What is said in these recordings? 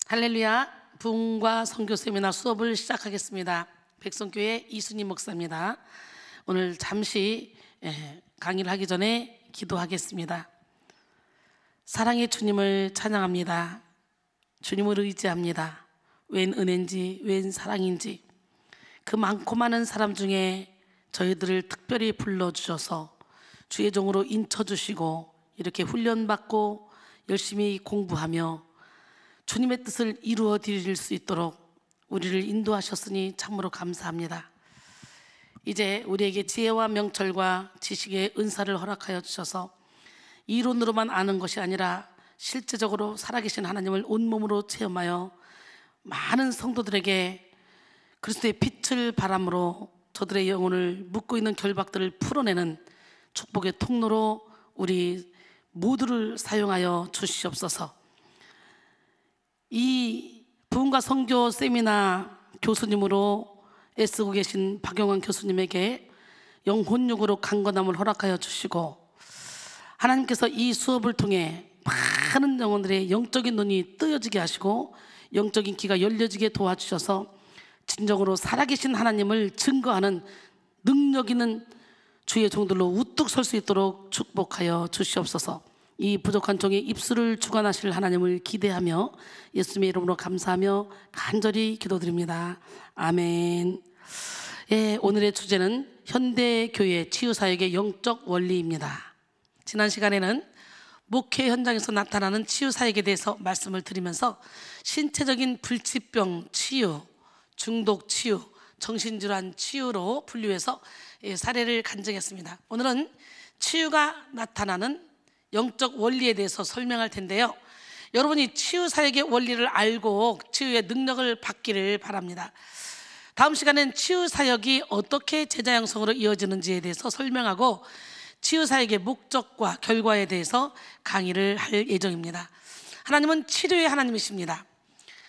할렐루야. 부흥과 선교 세미나 수업을 시작하겠습니다. 백성교회 이순희 목사입니다. 오늘 잠시 강의를 하기 전에 기도하겠습니다. 사랑의 주님을 찬양합니다. 주님을 의지합니다. 웬 은혜인지 웬 사랑인지 그 많고 많은 사람 중에 저희들을 특별히 불러주셔서 주의 종으로 인쳐주시고 이렇게 훈련받고 열심히 공부하며 주님의 뜻을 이루어 드릴 수 있도록 우리를 인도하셨으니 참으로 감사합니다. 이제 우리에게 지혜와 명철과 지식의 은사를 허락하여 주셔서 이론으로만 아는 것이 아니라 실제적으로 살아계신 하나님을 온몸으로 체험하여 많은 성도들에게 그리스도의 빛을 바람으로 저들의 영혼을 묶고 있는 결박들을 풀어내는 축복의 통로로 우리 모두를 사용하여 주시옵소서. 이 부흥과 선교 세미나 교수님으로 애쓰고 계신 박영환 교수님에게 영혼육으로 강건함을 허락하여 주시고, 하나님께서 이 수업을 통해 많은 영혼들의 영적인 눈이 뜨여지게 하시고 영적인 귀가 열려지게 도와주셔서 진정으로 살아계신 하나님을 증거하는 능력 있는 주의 종들로 우뚝 설 수 있도록 축복하여 주시옵소서. 이 부족한 종의 입술을 주관하실 하나님을 기대하며 예수님의 이름으로 감사하며 간절히 기도드립니다. 아멘. 오늘의 주제는 현대교회 치유사역의 영적 원리입니다. 지난 시간에는 목회 현장에서 나타나는 치유사역에 대해서 말씀을 드리면서 신체적인 불치병 치유, 중독 치유, 정신질환 치유로 분류해서 사례를 간증했습니다. 오늘은 치유가 나타나는 영적 원리에 대해서 설명할 텐데요, 여러분이 치유사역의 원리를 알고 치유의 능력을 받기를 바랍니다. 다음 시간엔 치유사역이 어떻게 제자 양성으로 이어지는지에 대해서 설명하고 치유사역의 목적과 결과에 대해서 강의를 할 예정입니다. 하나님은 치료의 하나님이십니다.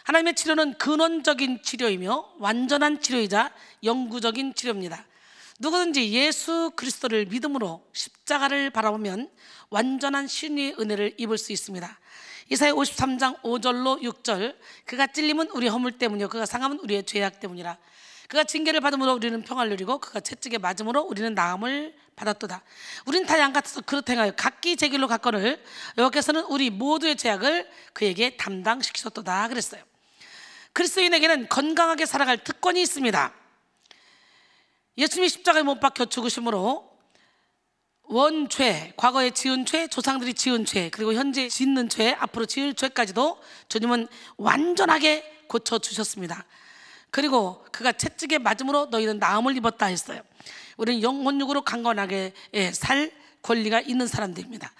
하나님의 치료는 근원적인 치료이며 완전한 치료이자 영구적인 치료입니다. 누구든지 예수 그리스도를 믿음으로 십자가를 바라보면 완전한 신의 은혜를 입을 수 있습니다. 이사야 53장 5절로 6절, 그가 찔림은 우리 허물 때문이요 그가 상함은 우리의 죄악 때문이라. 그가 징계를 받음으로 우리는 평화를 누리고 그가 채찍에 맞음으로 우리는 나음을 받았도다. 우린 다 양 같아서 그릇 행하여 각기 제 길로 갔거늘 여호와께서는 우리 모두의 죄악을 그에게 담당시키셨도다 그랬어요. 그리스도인에게는 건강하게 살아갈 특권이 있습니다. 예수님이 십자가에 못 박혀 죽으심으로 원죄, 과거에 지은 죄, 조상들이 지은 죄, 그리고 현재 짓는 죄, 앞으로 지을 죄까지도 주님은 완전하게 고쳐주셨습니다. 그리고 그가 채찍에 맞음으로 너희는 나음을 입었다 했어요. 우리는 영혼육으로 강건하게 살 권리가 있는 사람들입니다.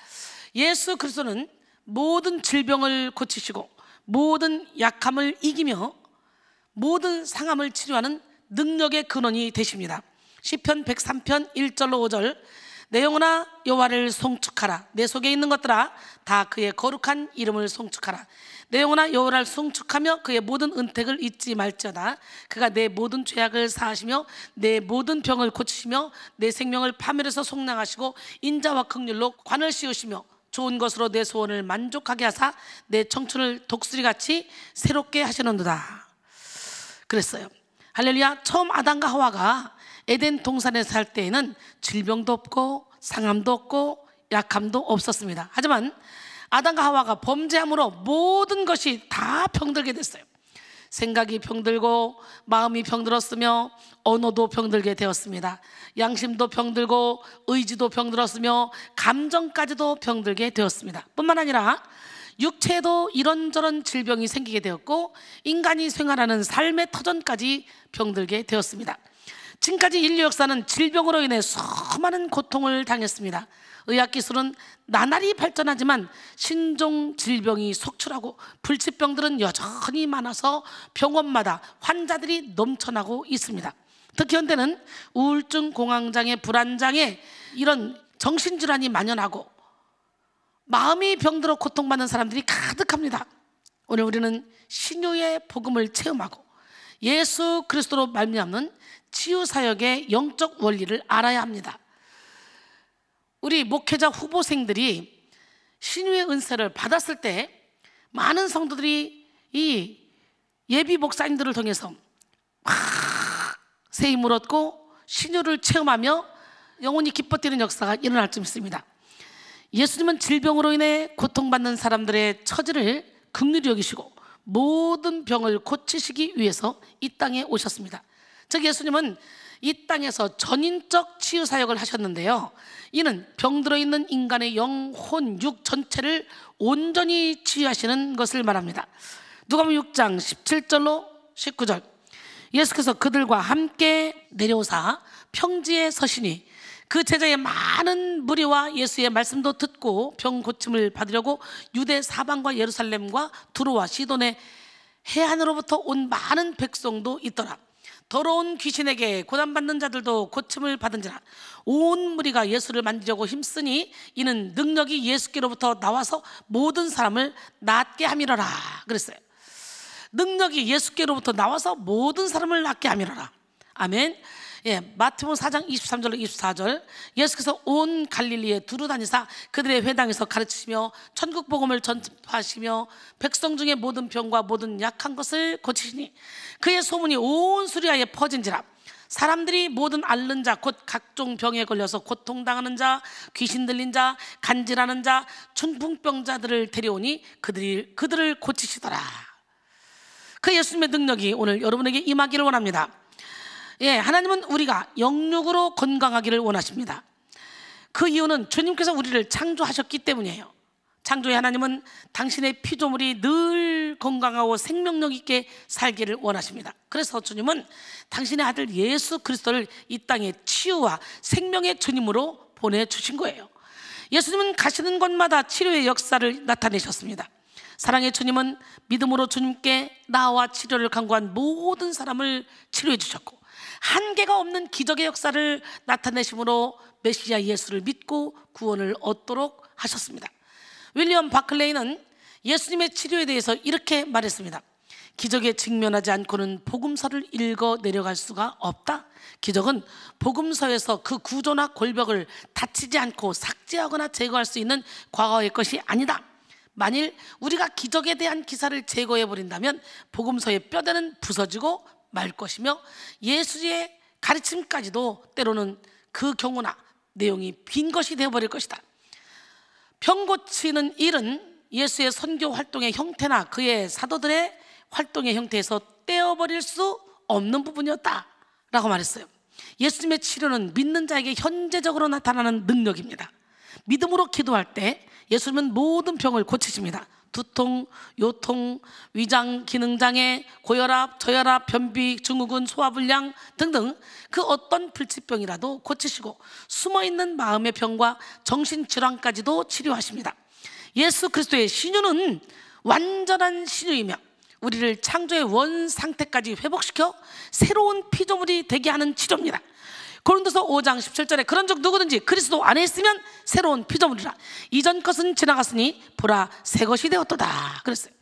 예수 그리스도는 모든 질병을 고치시고 모든 약함을 이기며 모든 상함을 치료하는 능력의 근원이 되십니다. 시편 103편 1절로 5절, 내 영혼아 여호와를 송축하라. 내 속에 있는 것들아 다 그의 거룩한 이름을 송축하라. 내 영혼아 여호와를 송축하며 그의 모든 은택을 잊지 말지어다. 그가 내 모든 죄악을 사하시며 내 모든 병을 고치시며 내 생명을 파멸해서 속량하시고 인자와 긍휼로 관을 씌우시며 좋은 것으로 내 소원을 만족하게 하사 내 청춘을 독수리같이 새롭게 하시는도다 그랬어요. 할렐루야. 처음 아담과 하와가 에덴 동산에 살 때에는 질병도 없고 상함도 없고 약함도 없었습니다. 하지만 아담과 하와가 범죄함으로 모든 것이 다 병들게 됐어요. 생각이 병들고 마음이 병들었으며 언어도 병들게 되었습니다. 양심도 병들고 의지도 병들었으며 감정까지도 병들게 되었습니다. 뿐만 아니라 육체에도 이런저런 질병이 생기게 되었고 인간이 생활하는 삶의 터전까지 병들게 되었습니다. 지금까지 인류 역사는 질병으로 인해 수많은 고통을 당했습니다. 의학기술은 나날이 발전하지만 신종 질병이 속출하고 불치병들은 여전히 많아서 병원마다 환자들이 넘쳐나고 있습니다. 특히 현대는 우울증, 공황장애, 불안장애, 이런 정신질환이 만연하고 마음이 병들어 고통받는 사람들이 가득합니다. 오늘 우리는 신유의 복음을 체험하고 예수 그리스도로 말미암는 치유사역의 영적 원리를 알아야 합니다. 우리 목회자 후보생들이 신유의 은사를 받았을 때 많은 성도들이 이 예비 목사님들을 통해서 새 힘을 얻고 신유를 체험하며 영혼이 기뻐뛰는 역사가 일어날 좀 있습니다. 예수님은 질병으로 인해 고통받는 사람들의 처지를 긍휼히 여기시고 모든 병을 고치시기 위해서 이 땅에 오셨습니다. 즉 예수님은 이 땅에서 전인적 치유 사역을 하셨는데요, 이는 병들어 있는 인간의 영혼, 육 전체를 온전히 치유하시는 것을 말합니다. 누가복음 6장 17절로 19절, 예수께서 그들과 함께 내려오사 평지에 서시니 그 제자의 많은 무리와 예수의 말씀도 듣고 병 고침을 받으려고 유대 사방과 예루살렘과 두로와 시돈의 해안으로부터 온 많은 백성도 있더라. 더러운 귀신에게 고난받는 자들도 고침을 받은지라. 온 무리가 예수를 만지려고 힘쓰니 이는 능력이 예수께로부터 나와서 모든 사람을 낫게 함이로라 그랬어요. 능력이 예수께로부터 나와서 모든 사람을 낫게 함이로라. 아멘. 예, 마태복음 4장 23절로 24절, 예수께서 온 갈릴리에 두루 다니사 그들의 회당에서 가르치시며 천국 복음을 전파하시며 백성 중에 모든 병과 모든 약한 것을 고치시니 그의 소문이 온 수리아에 퍼진지라. 사람들이 모든 앓는 자 곧 각종 병에 걸려서 고통당하는 자, 귀신 들린 자, 간질하는 자, 중풍병자들을 데려오니 그들을 고치시더라. 그 예수님의 능력이 오늘 여러분에게 임하기를 원합니다. 예, 하나님은 우리가 영육으로 건강하기를 원하십니다. 그 이유는 주님께서 우리를 창조하셨기 때문이에요. 창조의 하나님은 당신의 피조물이 늘 건강하고 생명력 있게 살기를 원하십니다. 그래서 주님은 당신의 아들 예수 그리스도를 이 땅에 치유와 생명의 주님으로 보내주신 거예요. 예수님은 가시는 곳마다 치료의 역사를 나타내셨습니다. 사랑의 주님은 믿음으로 주님께 나와 치료를 간구한 모든 사람을 치료해 주셨고, 한계가 없는 기적의 역사를 나타내심으로 메시아 예수를 믿고 구원을 얻도록 하셨습니다. 윌리엄 바클레이는 예수님의 치료에 대해서 이렇게 말했습니다. 기적에 직면하지 않고는 복음서를 읽어 내려갈 수가 없다. 기적은 복음서에서 그 구조나 골벽을 다치지 않고 삭제하거나 제거할 수 있는 과거의 것이 아니다. 만일 우리가 기적에 대한 기사를 제거해버린다면 복음서의 뼈대는 부서지고 말 것이며 예수의 가르침까지도 때로는 그 경우나 내용이 빈 것이 되어버릴 것이다. 병 고치는 일은 예수의 선교 활동의 형태나 그의 사도들의 활동의 형태에서 떼어버릴 수 없는 부분이었다 라고 말했어요. 예수님의 치료는 믿는 자에게 현재적으로 나타나는 능력입니다. 믿음으로 기도할 때 예수님은 모든 병을 고치십니다. 두통, 요통, 위장 기능장애, 고혈압, 저혈압, 변비, 증후군, 소화불량 등등 그 어떤 불치병이라도 고치시고 숨어있는 마음의 병과 정신질환까지도 치료하십니다. 예수 그리스도의 신유는 완전한 신유이며 우리를 창조의 원 상태까지 회복시켜 새로운 피조물이 되게 하는 치료입니다. 고린도서 5장 17절에 그런즉 누구든지 그리스도 안에 있으면 새로운 피조물이라. 이전 것은 지나갔으니 보라 새 것이 되었도다 그랬어요.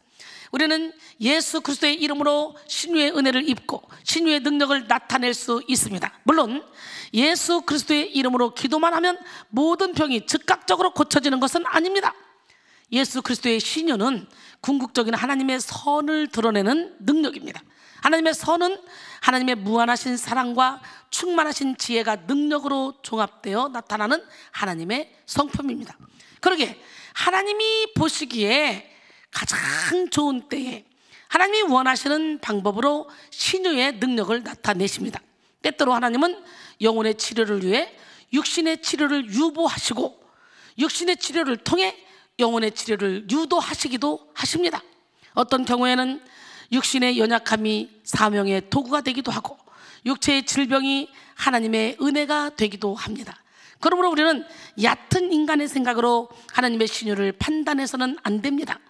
우리는 예수 그리스도의 이름으로 신유의 은혜를 입고 신유의 능력을 나타낼 수 있습니다. 물론 예수 그리스도의 이름으로 기도만 하면 모든 병이 즉각적으로 고쳐지는 것은 아닙니다. 예수 그리스도의 신유는 궁극적인 하나님의 선을 드러내는 능력입니다. 하나님의 선은 하나님의 무한하신 사랑과 충만하신 지혜가 능력으로 종합되어 나타나는 하나님의 성품입니다. 그러게 하나님이 보시기에 가장 좋은 때에 하나님이 원하시는 방법으로 신유의 능력을 나타내십니다. 때때로 하나님은 영혼의 치료를 위해 육신의 치료를 유보하시고 육신의 치료를 통해 영혼의 치료를 유도하시기도 하십니다. 어떤 경우에는 육신의 연약함이 사명의 도구가 되기도 하고 육체의 질병이 하나님의 은혜가 되기도 합니다. 그러므로 우리는 얕은 인간의 생각으로 하나님의 신유를 판단해서는 안 됩니다.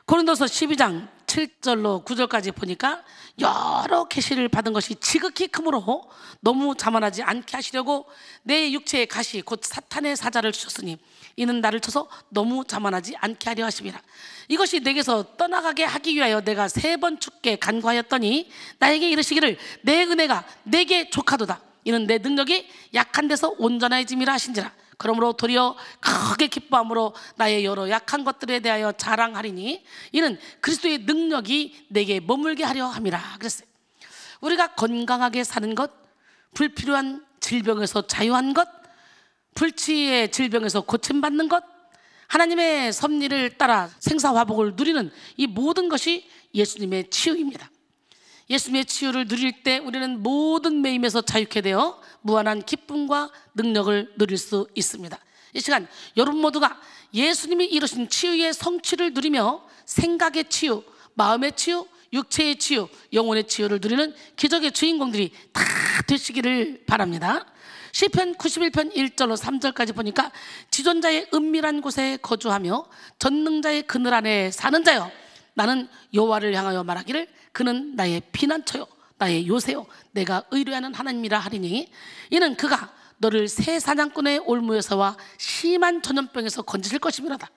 고린도서 12장 7절로 9절까지 보니까 여러 계시를 받은 것이 지극히 크므로 너무 자만하지 않게 하시려고 내 육체의 가시 곧 사탄의 사자를 주셨으니 이는 나를 쳐서 너무 자만하지 않게 하려 하심이라. 이것이 내게서 떠나가게 하기 위하여 내가 3번 죽게 간구하였더니 나에게 이르시기를 내 은혜가 내게 족하도다. 이는 내 능력이 약한 데서 온전해짐이라 하신지라. 그러므로 도리어 크게 기뻐함으로 나의 여러 약한 것들에 대하여 자랑하리니 이는 그리스도의 능력이 내게 머물게 하려 함이라 그랬어요. 우리가 건강하게 사는 것, 불필요한 질병에서 자유한 것, 불치의 질병에서 고침받는 것, 하나님의 섭리를 따라 생사화복을 누리는 이 모든 것이 예수님의 치유입니다. 예수님의 치유를 누릴 때 우리는 모든 매임에서 자유케 되어 무한한 기쁨과 능력을 누릴 수 있습니다. 이 시간 여러분 모두가 예수님이 이루신 치유의 성취를 누리며 생각의 치유, 마음의 치유, 육체의 치유, 영혼의 치유를 누리는 기적의 주인공들이 다 되시기를 바랍니다. 시편 91편 1절로 3절까지 보니까 지존자의 은밀한 곳에 거주하며 전능자의 그늘 안에 사는 자여, 나는 여호와를 향하여 말하기를 그는 나의 피난처요 나의 요새요 내가 의뢰하는 하나님이라 하리니 이는 그가 너를 새 사냥꾼의 올무에서와 심한 전염병에서 건지실 것이미로다.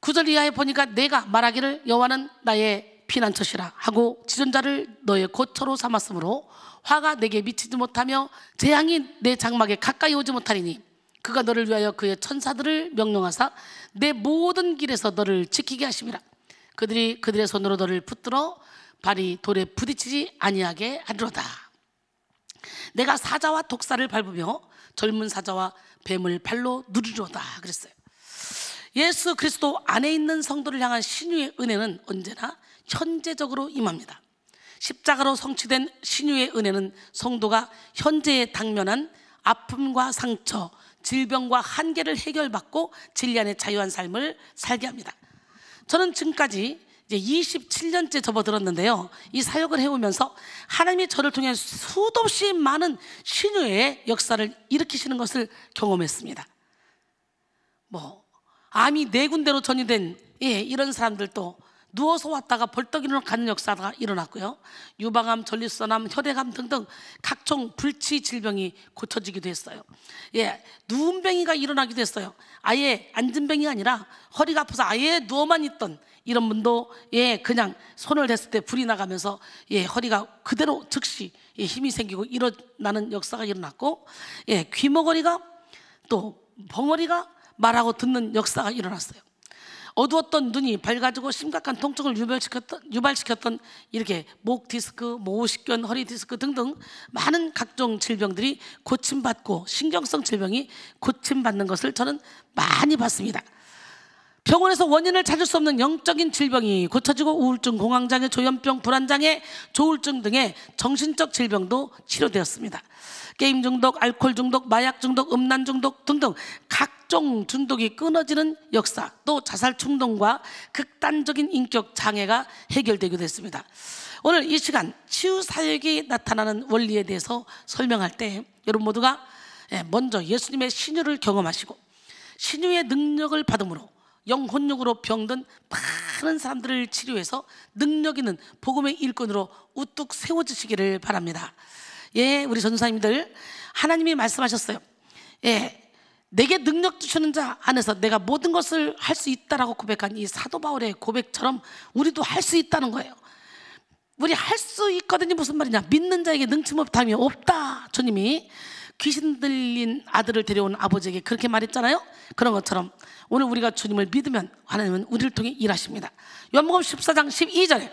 9절 이하에 보니까 내가 말하기를 여호와는 나의 피난처시라 하고 지존자를 너의 고처로 삼았으므로 화가 내게 미치지 못하며 재앙이 내 장막에 가까이 오지 못하리니 그가 너를 위하여 그의 천사들을 명령하사 내 모든 길에서 너를 지키게 하심이라. 그들이 그들의 손으로 너를 붙들어 발이 돌에 부딪히지 아니하게 하리로다. 내가 사자와 독사를 밟으며 젊은 사자와 뱀을 발로 누리로다 그랬어요. 예수 그리스도 안에 있는 성도를 향한 신유의 은혜는 언제나 현재적으로 임합니다. 십자가로 성취된 신유의 은혜는 성도가 현재에 당면한 아픔과 상처, 질병과 한계를 해결받고 진리 안에 자유한 삶을 살게 합니다. 저는 지금까지 이제 27년째 접어들었는데요, 이 사역을 해오면서 하나님이 저를 통해 수도 없이 많은 신유의 역사를 일으키시는 것을 경험했습니다. 암이 4군데로 전이된 이런 사람들도 누워서 왔다가 벌떡 일어나 가는 역사가 일어났고요, 유방암, 전립선암, 혈액암 등등 각종 불치 질병이 고쳐지기도 했어요. 누운병이가 일어나기도 했어요. 아예 앉은 병이 아니라 허리가 아파서 아예 누워만 있던 이런 분도 그냥 손을 댔을 때 불이 나가면서 허리가 그대로 즉시 힘이 생기고 일어나는 역사가 일어났고, 귀머거리가 또 벙어리가 말하고 듣는 역사가 일어났어요. 어두웠던 눈이 밝아지고 심각한 통증을 유발시켰던 이렇게 목 디스크, 모식견, 허리 디스크 등등 많은 각종 질병들이 고침받고 신경성 질병이 고침받는 것을 저는 많이 봤습니다. 병원에서 원인을 찾을 수 없는 영적인 질병이 고쳐지고 우울증, 공황장애, 조현병, 불안장애, 조울증 등의 정신적 질병도 치료되었습니다. 게임 중독, 알코올 중독, 마약 중독, 음란 중독 등등 각종 중독이 끊어지는 역사, 또 자살 충동과 극단적인 인격 장애가 해결되기도 했습니다. 오늘 이 시간 치유 사역이 나타나는 원리에 대해서 설명할 때 여러분 모두가 먼저 예수님의 신유를 경험하시고 신유의 능력을 받음으로 영혼육으로 병든 많은 사람들을 치료해서 능력 있는 복음의 일꾼으로 우뚝 세워지시기를 바랍니다. 우리 전도사님들, 하나님이 말씀하셨어요. 내게 능력 주시는 자 안에서 내가 모든 것을 할 수 있다라고 고백한 이 사도 바울의 고백처럼 우리도 할 수 있다는 거예요. 우리 할 수 있거든요. 무슨 말이냐? 믿는 자에게 능치못함이 없다. 주님이 귀신 들린 아들을 데려온 아버지에게 그렇게 말했잖아요. 그런 것처럼 오늘 우리가 주님을 믿으면 하나님은 우리를 통해 일하십니다. 요한복음 14장 12절에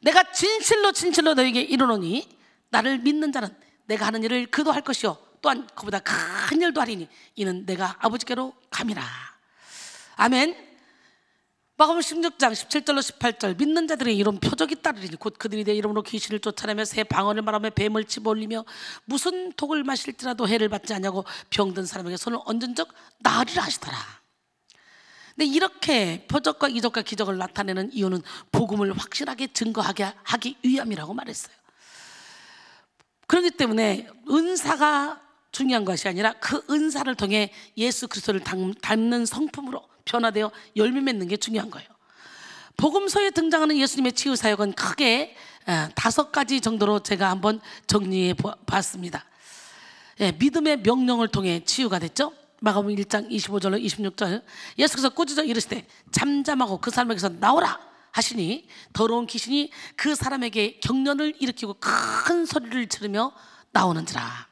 내가 진실로 진실로 너에게 이르노니 나를 믿는 자는 내가 하는 일을 그도 할 것이요 또한 그보다 큰 일도 하리니 이는 내가 아버지께로 감이라. 아멘. 마가복음 16장 17절로 18절 믿는 자들의 이런 표적이 따르리니 곧 그들이 내 이름으로 귀신을 쫓아내며 새 방언을 말하며 뱀을 집어올리며 무슨 독을 마실지라도 해를 받지 않냐고 병든 사람에게 손을 얹은 적 나으리라 하시더라. 근데 이렇게 표적과 이적과 기적을 나타내는 이유는 복음을 확실하게 증거하게 하기 위함이라고 말했어요. 그렇기 때문에 은사가 중요한 것이 아니라 그 은사를 통해 예수 그리스도를 닮는 성품으로 변화되어 열매 맺는 게 중요한 거예요. 복음서에 등장하는 예수님의 치유 사역은 크게 5가지 정도로 제가 한번 정리해 봤습니다. 믿음의 명령을 통해 치유가 됐죠. 마가복음 1장 25절로 26절 예수께서 꾸짖어 이르시되 잠잠하고 그 사람에게서 나오라 하시니 더러운 귀신이 그 사람에게 경련을 일으키고 큰 소리를 지르며 나오는지라.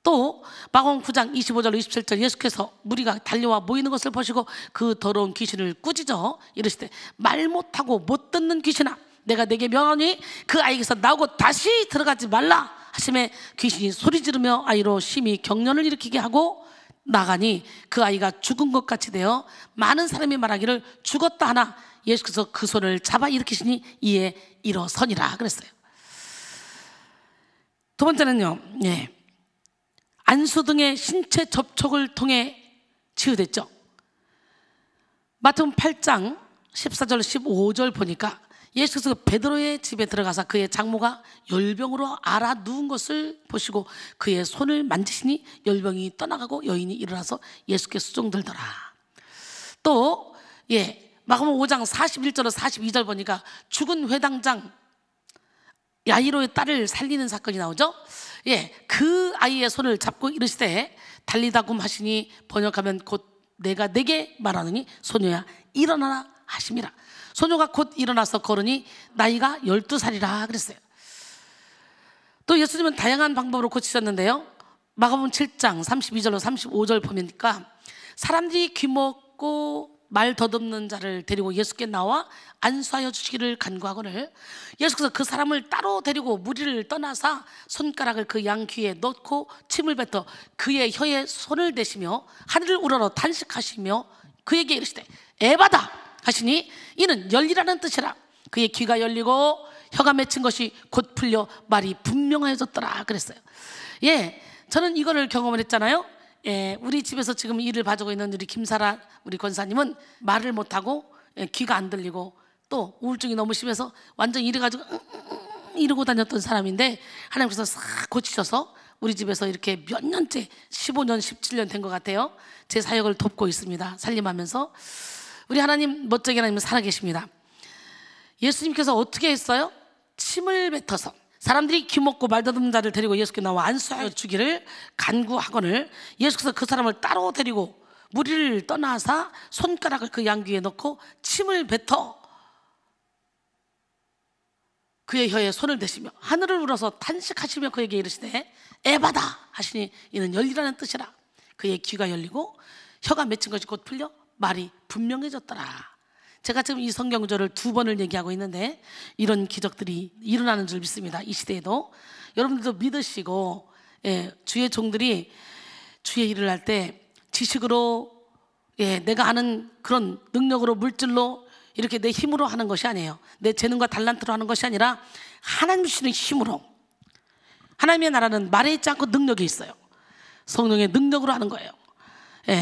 또 마가복음 9장 25절 27절 예수께서 무리가 달려와 모이는 것을 보시고 그 더러운 귀신을 꾸짖어 이르시되 말 못하고 못 듣는 귀신아 내가 내게 명하니 그 아이에게서 나오고 다시 들어가지 말라 하심에 귀신이 소리 지르며 아이로 심히 경련을 일으키게 하고 나가니 그 아이가 죽은 것 같이 되어 많은 사람이 말하기를 죽었다 하나 예수께서 그 손을 잡아 일으키시니 이에 일어서니라 그랬어요. 두 번째는요, 안수 등의 신체 접촉을 통해 치유됐죠. 마태복음 8장 14절 15절 보니까 예수께서 베드로의 집에 들어가서 그의 장모가 열병으로 앓아 누운 것을 보시고 그의 손을 만지시니 열병이 떠나가고 여인이 일어나서 예수께 수종들더라. 또 마가복음 5장 41절로 42절 보니까 죽은 회당장 야이로의 딸을 살리는 사건이 나오죠. 그 아이의 손을 잡고 이르시되 달리다굼 하시니 번역하면 곧 내가 내게 말하느니 소녀야 일어나라 하심이라. 소녀가 곧 일어나서 걸으니 나이가 12살이라 그랬어요. 또 예수님은 다양한 방법으로 고치셨는데요. 마가복음 7장 32절로 35절 보니까 사람들이 귀먹고 말 더듬는 자를 데리고 예수께 나와 안수하여 주시기를 간구하거늘 예수께서 그 사람을 따로 데리고 무리를 떠나사 손가락을 그 양 귀에 넣고 침을 뱉어 그의 혀에 손을 대시며 하늘을 우러러 탄식하시며 그에게 이르시되 에바다 하시니 이는 열리라는 뜻이라. 그의 귀가 열리고 혀가 맺힌 것이 곧 풀려 말이 분명해졌더라 그랬어요. 저는 이거를 경험을 했잖아요. 우리 집에서 지금 일을 봐주고 있는 우리 김사라 우리 권사님은 말을 못하고 귀가 안 들리고 또 우울증이 너무 심해서 완전 이래가지고 이러고 다녔던 사람인데 하나님께서 싹 고치셔서 우리 집에서 이렇게 몇 년째 15년 17년 된 것 같아요. 제 사역을 돕고 있습니다. 살림하면서. 우리 하나님 멋쟁이 하나님은 살아계십니다. 예수님께서 어떻게 했어요? 침을 뱉어서 사람들이 귀먹고 말더듬는 자를 데리고 예수께 나와 안수하여 주기를 간구하거늘 예수께서 그 사람을 따로 데리고 무리를 떠나사 손가락을 그 양귀에 넣고 침을 뱉어 그의 혀에 손을 대시며 하늘을 울어서 탄식하시며 그에게 이르시되 에바다 하시니 이는 열리라는 뜻이라. 그의 귀가 열리고 혀가 맺힌 것이 곧 풀려 말이 분명해졌더라. 제가 지금 이 성경절을 2번을 얘기하고 있는데 이런 기적들이 일어나는 줄 믿습니다. 이 시대에도 여러분들도 믿으시고 주의 종들이 주의 일을 할 때 지식으로 내가 아는 그런 능력으로 물질로 이렇게 내 힘으로 하는 것이 아니에요. 내 재능과 달란트로 하는 것이 아니라 하나님 주시는 힘으로. 하나님의 나라는 말에 있지 않고 능력이 있어요. 성령의 능력으로 하는 거예요.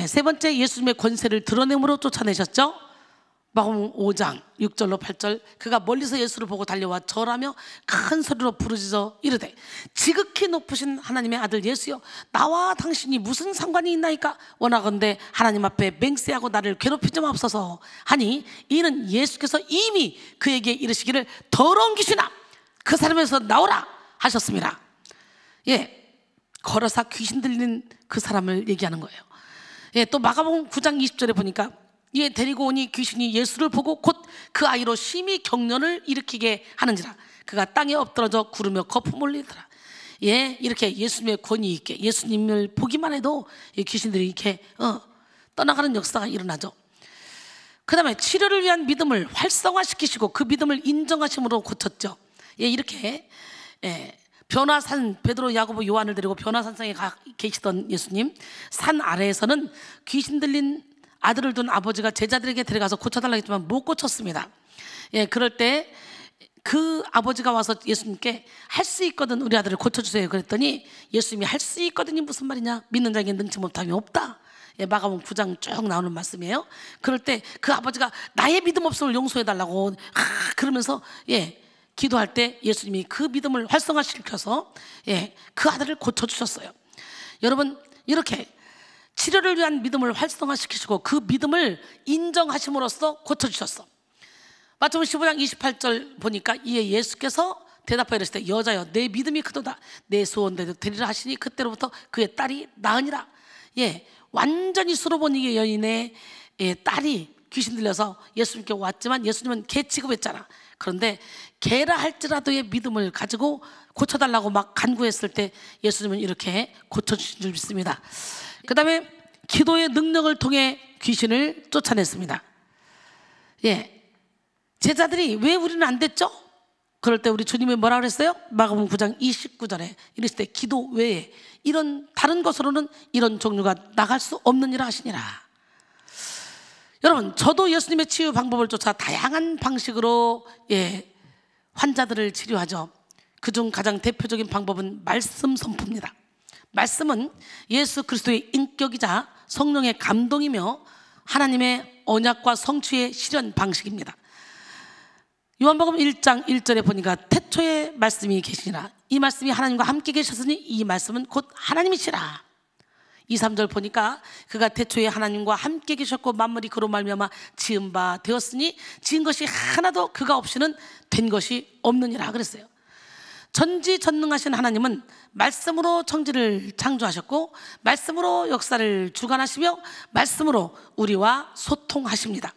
세 번째 예수님의 권세를 드러냄으로 쫓아내셨죠. 마가복음 5장 6절로 8절 그가 멀리서 예수를 보고 달려와 절하며 큰 소리로 부르짖어 이르되 지극히 높으신 하나님의 아들 예수여 나와 당신이 무슨 상관이 있나이까. 원하건대 하나님 앞에 맹세하고 나를 괴롭히지 마옵소서 하니 이는 예수께서 이미 그에게 이르시기를 더러운 귀신아 그 사람에서 나오라 하셨습니다. 걸어서 귀신 들린 그 사람을 얘기하는 거예요. 또 마가복음 9장 20절에 보니까 데리고 오니 귀신이 예수를 보고 곧 그 아이로 심히 경련을 일으키게 하는지라. 그가 땅에 엎드러져 구르며 거품 올리더라. 이렇게 예수님의 권위 있게 예수님을 보기만 해도 귀신들이 이렇게 떠나가는 역사가 일어나죠. 그 다음에 치료를 위한 믿음을 활성화시키시고 그 믿음을 인정하심으로 고쳤죠. 이렇게 변화산 베드로 야고보 요한을 데리고 변화산상에 계시던 예수님 산 아래에서는 귀신 들린 아들을 둔 아버지가 제자들에게 데려가서 고쳐달라고 했지만 못 고쳤습니다. 그럴 때 그 아버지가 와서 예수님께 할 수 있거든 우리 아들을 고쳐주세요 그랬더니 예수님이 할 수 있거든이 무슨 말이냐 믿는 자에게 능치 못함이 없다. 마가복음 9장 쭉 나오는 말씀이에요. 그럴 때 그 아버지가 나의 믿음 없음을 용서해달라고 그러면서 기도할 때 예수님이 그 믿음을 활성화시켜서 그 아들을 고쳐주셨어요. 여러분 이렇게 치료를 위한 믿음을 활성화시키시고 그 믿음을 인정하심으로써 고쳐주셨어. 마태복음 15장 28절 보니까 이에 예수께서 대답하여 이르시되 여자여 내 믿음이 크도다 내 소원대로 되리라 하시니 그때로부터 그의 딸이 나으니라. 완전히 수로보니 여인의 딸이 귀신 들려서 예수님께 왔지만 예수님은 개 취급했잖아. 그런데 개라 할지라도의 믿음을 가지고 고쳐달라고 막 간구했을 때 예수님은 이렇게 고쳐주신 줄 믿습니다. 그 다음에 기도의 능력을 통해 귀신을 쫓아냈습니다. 제자들이 왜 우리는 안 됐죠? 그럴 때 우리 주님이 뭐라 그랬어요? 마가복음 9장 29절에 이랬을 때 기도 외에 이런 다른 것으로는 이런 종류가 나갈 수 없느니라 하시니라. 여러분, 저도 예수님의 치유 방법을 쫓아 다양한 방식으로 환자들을 치료하죠. 그중 가장 대표적인 방법은 말씀 선포입니다. 말씀은 예수 그리스도의 인격이자 성령의 감동이며 하나님의 언약과 성취의 실현 방식입니다. 요한복음 1장 1절에 보니까 태초에 말씀이 계시니라. 이 말씀이 하나님과 함께 계셨으니 이 말씀은 곧 하나님이시라. 2, 3절 보니까 그가 태초에 하나님과 함께 계셨고 만물이 그로 말미암아 지은 바 되었으니 지은 것이 하나도 그가 없이는 된 것이 없느니라 그랬어요. 전지전능하신 하나님은 말씀으로 천지를 창조하셨고 말씀으로 역사를 주관하시며 말씀으로 우리와 소통하십니다.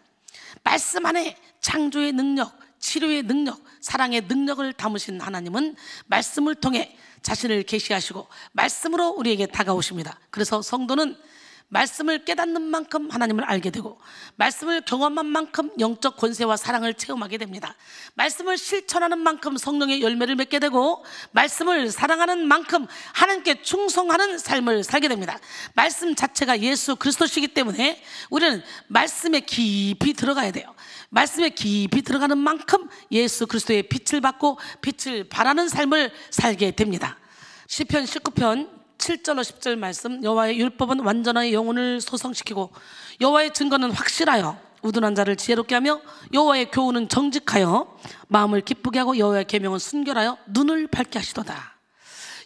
말씀 안에 창조의 능력, 치료의 능력, 사랑의 능력을 담으신 하나님은 말씀을 통해 자신을 계시하시고 말씀으로 우리에게 다가오십니다. 그래서 성도는 말씀을 깨닫는 만큼 하나님을 알게 되고 말씀을 경험한 만큼 영적 권세와 사랑을 체험하게 됩니다. 말씀을 실천하는 만큼 성령의 열매를 맺게 되고 말씀을 사랑하는 만큼 하나님께 충성하는 삶을 살게 됩니다. 말씀 자체가 예수 그리스도시기 때문에 우리는 말씀에 깊이 들어가야 돼요. 말씀에 깊이 들어가는 만큼 예수 그리스도의 빛을 받고 빛을 발하는 삶을 살게 됩니다. 시편 19편 7절로 10절 말씀, 여호와의 율법은 완전하여 영혼을 소성시키고 여호와의 증거는 확실하여 우둔한 자를 지혜롭게 하며 여호와의 교훈은 정직하여 마음을 기쁘게 하고 여호와의 계명은 순결하여 눈을 밝게 하시도다.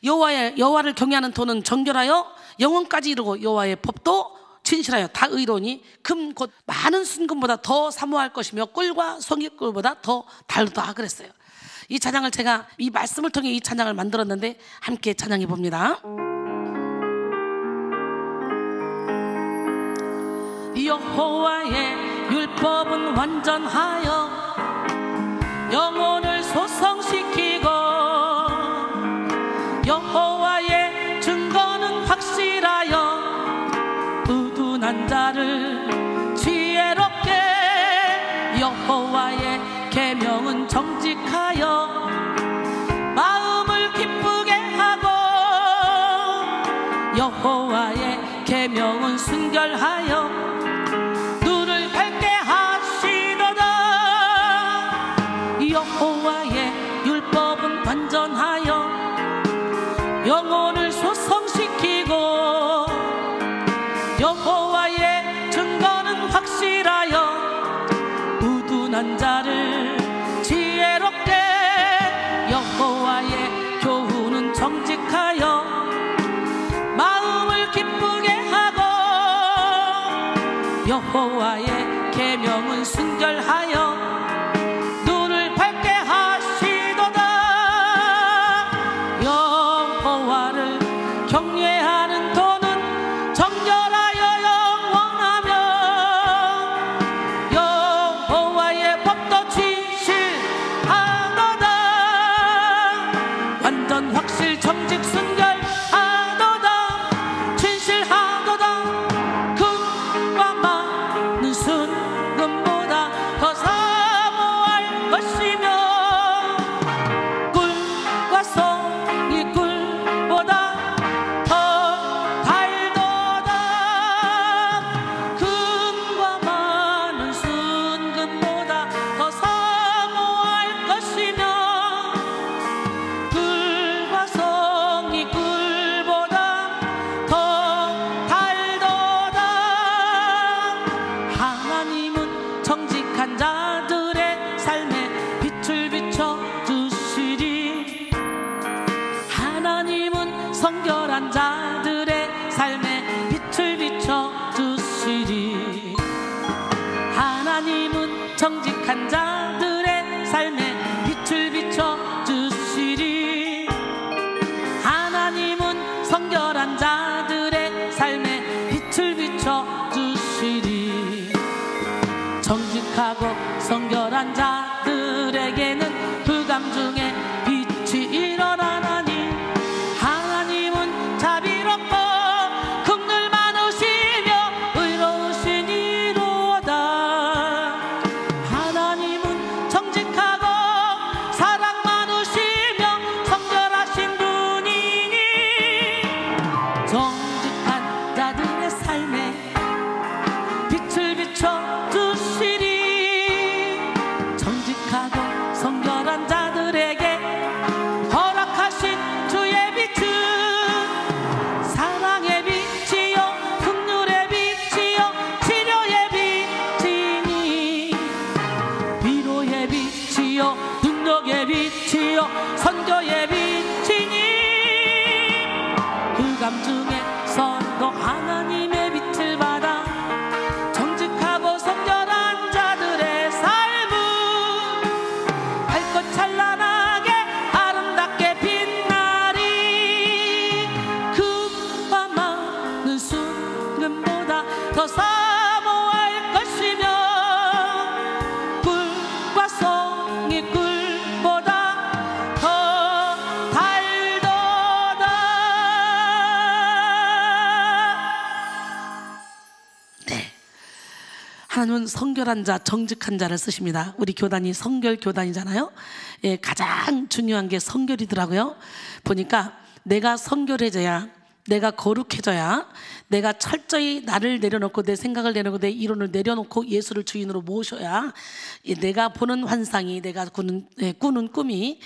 여호와를 경외하는 도는 정결하여 영혼까지 이루고 여호와의 법도 진실하여 다 의로우니 금 곧 많은 순금보다 더 사모할 것이며 꿀과 송이꿀보다 더 달다 그랬어요. 이 찬양을 제가 이 말씀을 통해 이 찬양을 만들었는데 함께 찬양해 봅니다. 여호와의 율법은 완전하여 영혼을 소성시키고 여호와의 증거는 확실하여 우둔한 자를 지혜롭게 여호와의 계명은 정직하여 마음을 기쁘게 하고 여호와의 계명은 순결하여 여호와의 율법은 완전하여 영혼을 소성시키고 여호와의 증거는 확실하여 우둔한 자를 지혜롭게 여호와의 교훈은 정직하여 마음을 기쁘게 하고 여호와의 계명은 순결하여 경외하는 도는 정결하여 영원하며 여호와의 법도 진실하도다. 완전 확실 정직 순결하도다. 진실하도다. 금과 많은 순금보다 더 사모할 것이며 꿀과 송이 꿀보다 정직한 자들의 삶에 빛을 비춰주시리. 하나님은 성결한 자들의 삶에 빛을 비춰주시리. 하나님은 정직한 자들의 삶에 빛을 비춰주시리. 하나님은 성결한 자들의 삶에 빛을 비춰주시리. 정직하고 성결한 자들에게 성결한 자들에게 허락하신 주의 빛은 사랑의 빛이요 긍휼의 빛이요 치료의 빛이니 위로의 빛이요 능력의 빛이요 선교의 빛이니 흑암 중에서도 하나님의 빛을 받아 정직하고 성결한 자들의 삶은 밝고 찬란하게 아름답게 빛나리. 그와 많은 순금보다 더 사모할 것이며 꿀과 송이 꿀보다 더 달도다. 네, 하나님은 성결한 자, 정직한 자를 쓰십니다. 우리 교단이 성결 교단이잖아요. 예, 가장 중요한 게 성결이더라고요. 보니까 내가 성결해져야, 내가 거룩해져야, 내가 철저히 나를 내려놓고 내 생각을 내려놓고 내 이론을 내려놓고 예수를 주인으로 모셔야 내가 보는 환상이, 내가 꾸는 꿈이,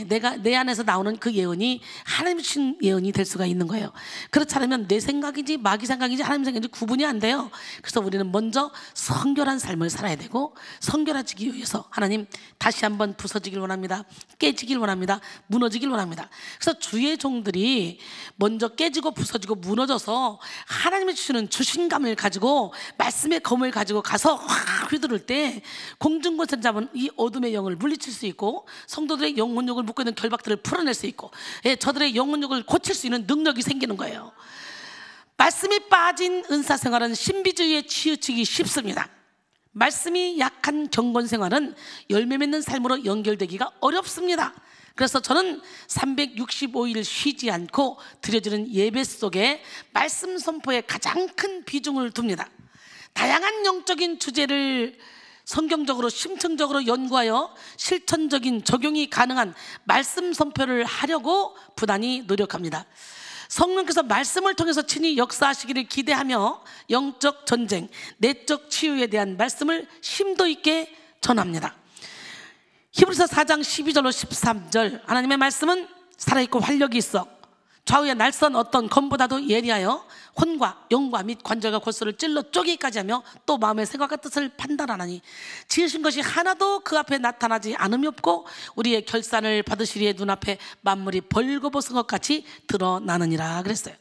내가 내 안에서 나오는 그 예언이 하나님 주신 예언이 될 수가 있는 거예요. 그렇지 않으면 내 생각인지 마귀 생각인지 하나님 생각인지 구분이 안 돼요. 그래서 우리는 먼저 성결한 삶을 살아야 되고, 성결해지기 위해서 하나님 다시 한번 부서지길 원합니다. 깨지길 원합니다. 무너지길 원합니다. 그래서 주의 종들이 먼저 깨지고 부서지고 무너져서 하나님이 주시는 주신감을 가지고 말씀의 검을 가지고 가서 확 휘두를 때 공중권세 잡은 이 어둠의 영을 물리칠 수 있고, 성도들의 영혼욕을 묶고 있는 결박들을 풀어낼 수 있고, 저들의 영혼욕을 고칠 수 있는 능력이 생기는 거예요. 말씀이 빠진 은사생활은 신비주의에 치우치기 쉽습니다. 말씀이 약한 경건생활은 열매 맺는 삶으로 연결되기가 어렵습니다. 그래서 저는 365일 쉬지 않고 드려지는 예배 속에 말씀 선포에 가장 큰 비중을 둡니다. 다양한 영적인 주제를 성경적으로 심층적으로 연구하여 실천적인 적용이 가능한 말씀 선포를 하려고 부단히 노력합니다. 성령께서 말씀을 통해서 친히 역사하시기를 기대하며 영적 전쟁, 내적 치유에 대한 말씀을 심도 있게 전합니다. 히브리서 4장 12절로 13절, 하나님의 말씀은 살아있고 활력이 있어 좌우에 날선 어떤 검보다도 예리하여 혼과 영과 및 관절과 골수를 찔러 쪼개기까지 하며 또 마음의 생각과 뜻을 판단하나니 지으신 것이 하나도 그 앞에 나타나지 않음이 없고 우리의 결산을 받으시리에 눈앞에 만물이 벌거벗은 것 같이 드러나느니라 그랬어요.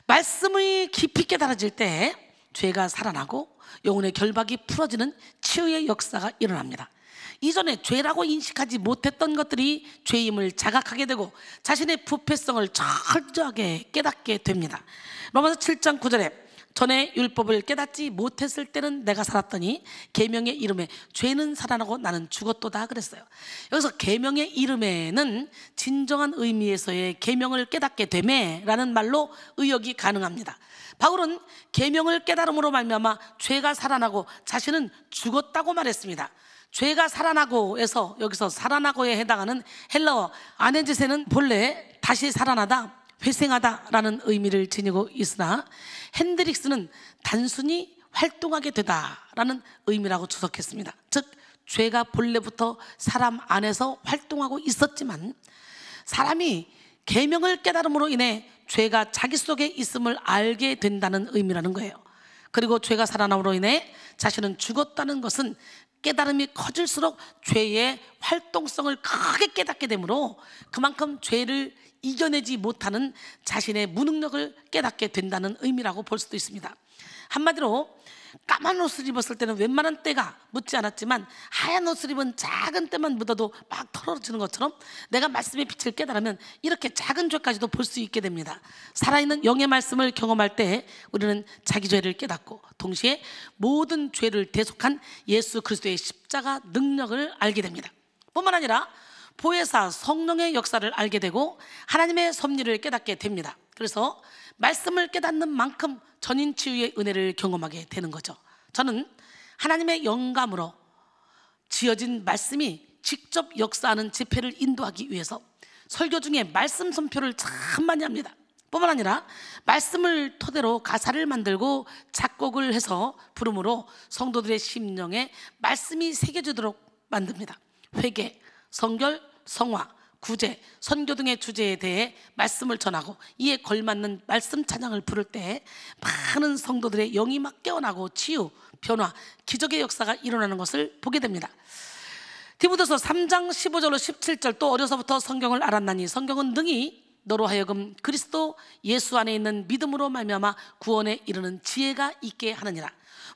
말씀이 깊이 깨달아질 때 죄가 살아나고 영혼의 결박이 풀어지는 치유의 역사가 일어납니다. 이전에 죄라고 인식하지 못했던 것들이 죄임을 자각하게 되고 자신의 부패성을 철저하게 깨닫게 됩니다. 로마서 7장 9절에 전에 율법을 깨닫지 못했을 때는 내가 살았더니 계명의 이름에 죄는 살아나고 나는 죽었도다 그랬어요. 여기서 계명의 이름에는 진정한 의미에서의 계명을 깨닫게 되매라는 말로 의역이 가능합니다. 바울은 계명을 깨달음으로 말미암아 죄가 살아나고 자신은 죽었다고 말했습니다. 죄가 살아나고에서 여기서 살아나고에 해당하는 헬라어 아네제세는 본래 다시 살아나다, 회생하다라는 의미를 지니고 있으나 핸드릭스는 단순히 활동하게 되다라는 의미라고 주석했습니다. 즉 죄가 본래부터 사람 안에서 활동하고 있었지만 사람이 계명을 깨달음으로 인해 죄가 자기 속에 있음을 알게 된다는 의미라는 거예요. 그리고 죄가 살아남으로 인해 자신은 죽었다는 것은 깨달음이 커질수록 죄의 활동성을 크게 깨닫게 되므로 그만큼 죄를 이겨내지 못하는 자신의 무능력을 깨닫게 된다는 의미라고 볼 수도 있습니다. 한마디로 까만 옷을 입었을 때는 웬만한 때가 묻지 않았지만 하얀 옷을 입은 작은 때만 묻어도 막 털어지는 것처럼 내가 말씀의 빛을 깨달으면 이렇게 작은 죄까지도 볼 수 있게 됩니다. 살아있는 영의 말씀을 경험할 때 우리는 자기 죄를 깨닫고 동시에 모든 죄를 대속한 예수 그리스도의 십자가 능력을 알게 됩니다. 뿐만 아니라 보혜사 성령의 역사를 알게 되고 하나님의 섭리를 깨닫게 됩니다. 그래서 말씀을 깨닫는 만큼 전인 치유의 은혜를 경험하게 되는 거죠. 저는 하나님의 영감으로 지어진 말씀이 직접 역사하는 집회를 인도하기 위해서 설교 중에 말씀 선포를 참 많이 합니다. 뿐만 아니라 말씀을 토대로 가사를 만들고 작곡을 해서 부름으로 성도들의 심령에 말씀이 새겨지도록 만듭니다. 회개, 성결, 성화, 구제, 선교 등의 주제에 대해 말씀을 전하고 이에 걸맞는 말씀 찬양을 부를 때 많은 성도들의 영이 막 깨어나고 치유, 변화, 기적의 역사가 일어나는 것을 보게 됩니다. 디모데서 3장 15절로 17절, 또 어려서부터 성경을 알았나니 성경은 능히 너로 하여금 그리스도 예수 안에 있는 믿음으로 말미암아 구원에 이르는 지혜가 있게 하느니라.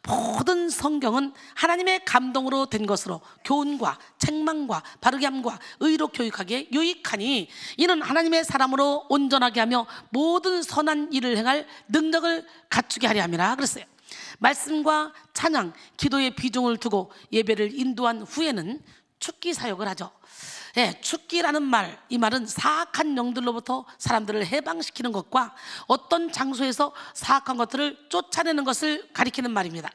모든 성경은 하나님의 감동으로 된 것으로 교훈과 책망과 바르게 함과 의로 교육하기에 유익하니 이는 하나님의 사람으로 온전하게 하며 모든 선한 일을 행할 능력을 갖추게 하려 함이라 그랬어요. 말씀과 찬양, 기도의 비중을 두고 예배를 인도한 후에는 축기 사역을 하죠. 축기라는 말, 이 말은 사악한 영들로부터 사람들을 해방시키는 것과 어떤 장소에서 사악한 것들을 쫓아내는 것을 가리키는 말입니다.